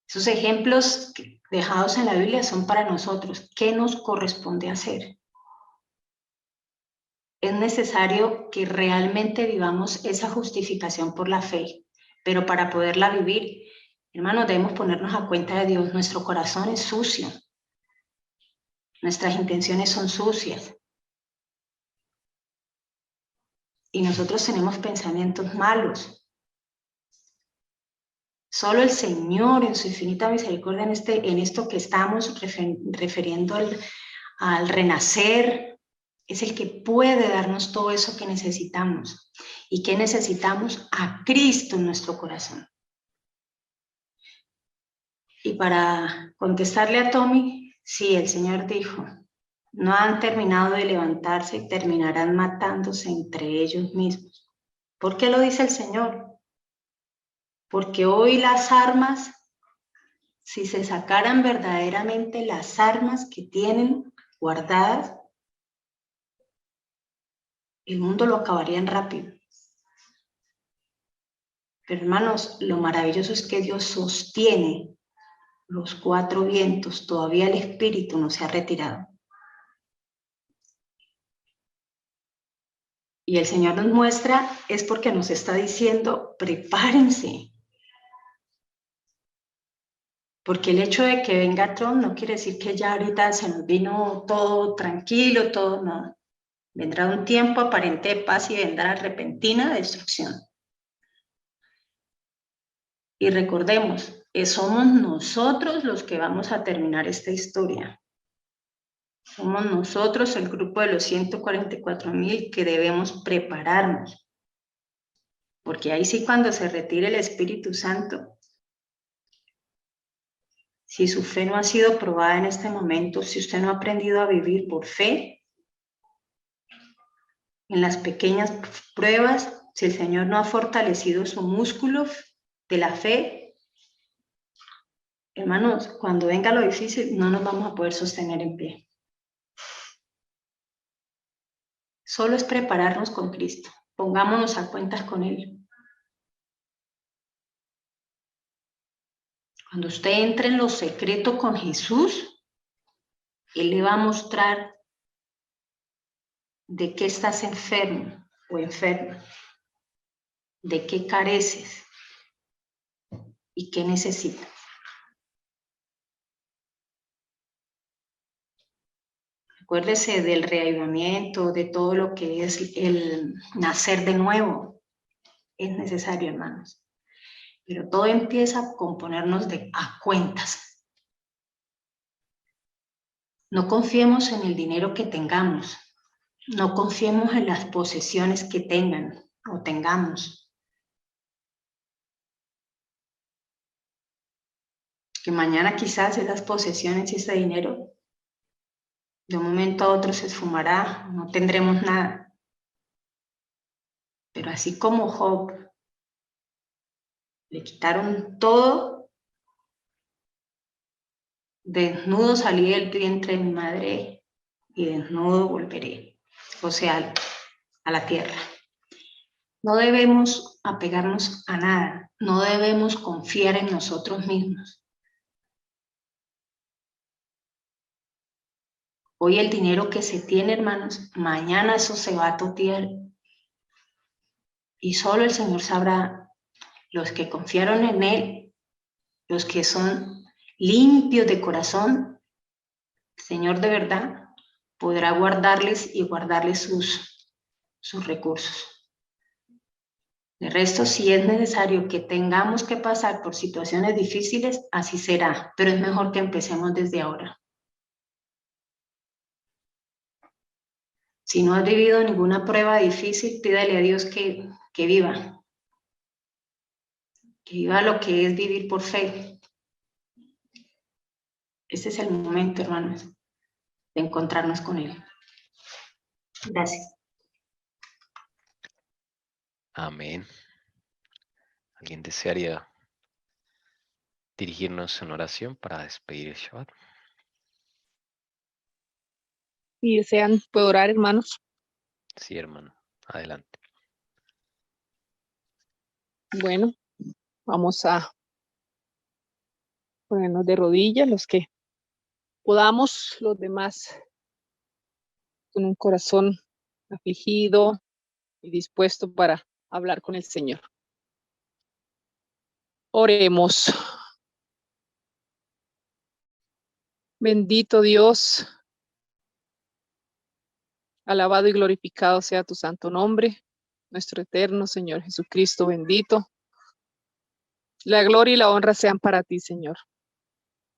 Esos ejemplos dejados en la Biblia son para nosotros. ¿Qué nos corresponde hacer? Es necesario que realmente vivamos esa justificación por la fe, pero para poderla vivir, hermanos, debemos ponernos a cuenta de Dios. Nuestro corazón es sucio, nuestras intenciones son sucias y nosotros tenemos pensamientos malos. Solo el Señor, en su infinita misericordia, en esto que estamos refiriendo al renacer, es el que puede darnos todo eso que necesitamos. ¿Y qué necesitamos? A Cristo en nuestro corazón. Y para contestarle a Tommy, sí, el Señor dijo, no han terminado de levantarse y terminarán matándose entre ellos mismos. ¿Por qué lo dice el Señor? Porque hoy las armas, si se sacaran verdaderamente las armas que tienen guardadas, el mundo lo acabarían rápido. Pero hermanos, lo maravilloso es que Dios sostiene los cuatro vientos, todavía el espíritu no se ha retirado. Y el Señor nos muestra, es porque nos está diciendo, prepárense. Porque el hecho de que venga Trump no quiere decir que ya ahorita se nos vino todo tranquilo, todo no. Vendrá un tiempo aparente de paz y vendrá repentina destrucción. Y recordemos, somos nosotros los que vamos a terminar esta historia. Somos nosotros, el grupo de los 144,000, que debemos prepararnos. Porque ahí sí, cuando se retire el Espíritu Santo, si su fe no ha sido probada en este momento, si usted no ha aprendido a vivir por fe, en las pequeñas pruebas, si el Señor no ha fortalecido su músculo de la fe, hermanos, cuando venga lo difícil, no nos vamos a poder sostener en pie. Solo es prepararnos con Cristo. Pongámonos a cuentas con Él. Cuando usted entre en lo secreto con Jesús, Él le va a mostrar de qué estás enfermo o enferma, de qué careces y qué necesitas. Acuérdese del reavivamiento, de todo lo que es el nacer de nuevo. Es necesario, hermanos. Pero todo empieza con ponernos a cuentas. No confiemos en el dinero que tengamos. No confiemos en las posesiones que tengan o tengamos. Que mañana quizás esas posesiones y ese dinero de un momento a otro se esfumará, no tendremos nada. Pero así como Job, le quitaron todo, desnudo salí del vientre de mi madre y desnudo volveré, o sea, a la tierra. No debemos apegarnos a nada, no debemos confiar en nosotros mismos. Hoy el dinero que se tiene, hermanos, mañana eso se va a totear. Y solo el Señor sabrá, los que confiaron en Él, los que son limpios de corazón, el Señor de verdad podrá guardarles y guardarles sus recursos. De resto, si es necesario que tengamos que pasar por situaciones difíciles, así será, pero es mejor que empecemos desde ahora. Si no has vivido ninguna prueba difícil, pídale a Dios que viva. Que viva lo que es vivir por fe. Este es el momento, hermanos, de encontrarnos con Él. Gracias. Amén. ¿Alguien desearía dirigirnos en oración para despedir el Shabbat? Si desean, puedo orar, hermanos. Sí, hermano. Adelante. Bueno, vamos a ponernos de rodillas los que podamos, los demás con un corazón afligido y dispuesto para hablar con el Señor. Oremos. Bendito Dios, alabado y glorificado sea tu santo nombre, nuestro eterno Señor Jesucristo bendito. La gloria y la honra sean para ti, Señor.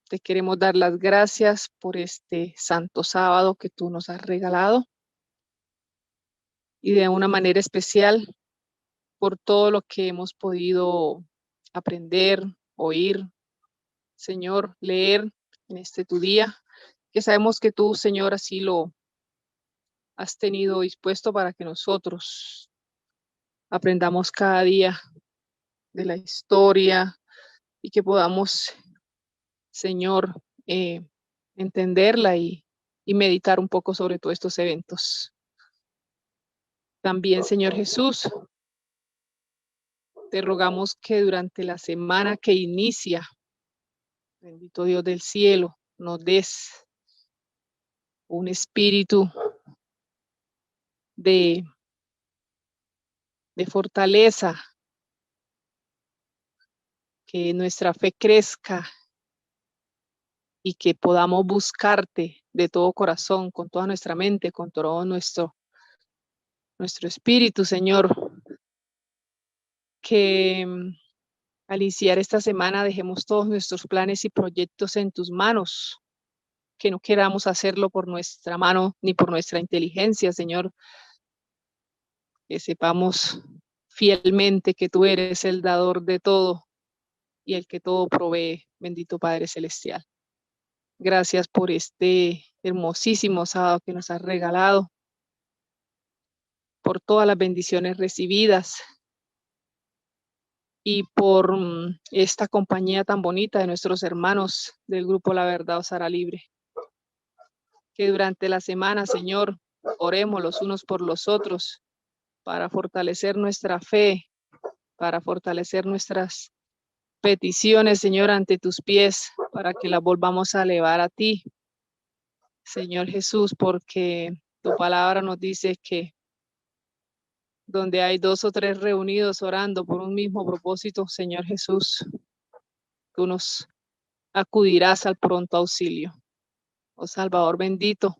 Te queremos dar las gracias por este santo sábado que tú nos has regalado y de una manera especial por todo lo que hemos podido aprender, oír, Señor, leer en este tu día, que sabemos que tú, Señor, así lo has tenido dispuesto para que nosotros aprendamos cada día de la historia y que podamos, Señor, entenderla y meditar un poco sobre todos estos eventos. También, Señor Jesús, te rogamos que durante la semana que inicia, bendito Dios del cielo, nos des un espíritu de fortaleza, que nuestra fe crezca y que podamos buscarte de todo corazón, con toda nuestra mente, con todo nuestro espíritu, Señor. Que al iniciar esta semana dejemos todos nuestros planes y proyectos en tus manos, que no queramos hacerlo por nuestra mano ni por nuestra inteligencia, Señor. Que sepamos fielmente que tú eres el dador de todo y el que todo provee, bendito Padre Celestial. Gracias por este hermosísimo sábado que nos has regalado, por todas las bendiciones recibidas y por esta compañía tan bonita de nuestros hermanos del grupo La Verdad Os Hará Libre. Que durante la semana, Señor, oremos los unos por los otros para fortalecer nuestra fe, para fortalecer nuestras peticiones, Señor, ante tus pies, para que las volvamos a elevar a ti, Señor Jesús, porque tu palabra nos dice que donde hay 2 o 3 reunidos orando por un mismo propósito, Señor Jesús, tú nos acudirás al pronto auxilio. Oh Salvador bendito,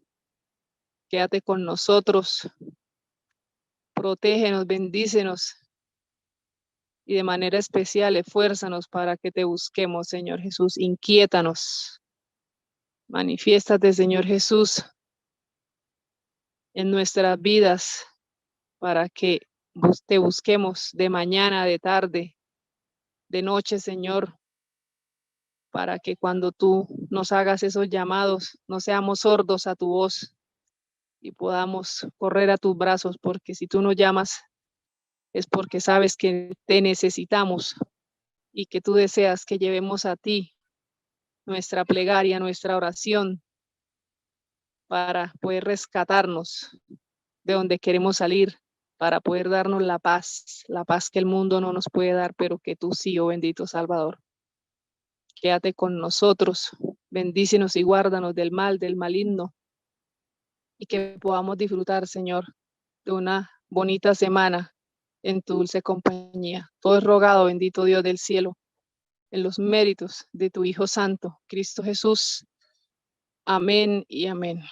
quédate con nosotros, protégenos, bendícenos y de manera especial esfuérzanos para que te busquemos, Señor Jesús, inquiétanos. Manifiéstate, Señor Jesús, en nuestras vidas para que te busquemos de mañana, de tarde, de noche, Señor, para que cuando tú nos hagas esos llamados, no seamos sordos a tu voz y podamos correr a tus brazos, porque si tú nos llamas es porque sabes que te necesitamos y que tú deseas que llevemos a ti nuestra plegaria, nuestra oración, para poder rescatarnos de donde queremos salir, para poder darnos la paz que el mundo no nos puede dar, pero que tú sí, oh bendito Salvador. Quédate con nosotros, bendícenos y guárdanos del mal, del maligno, y que podamos disfrutar, Señor, de una bonita semana en tu dulce compañía. Todo es rogado, bendito Dios del cielo, en los méritos de tu Hijo Santo, Cristo Jesús. Amén y amén.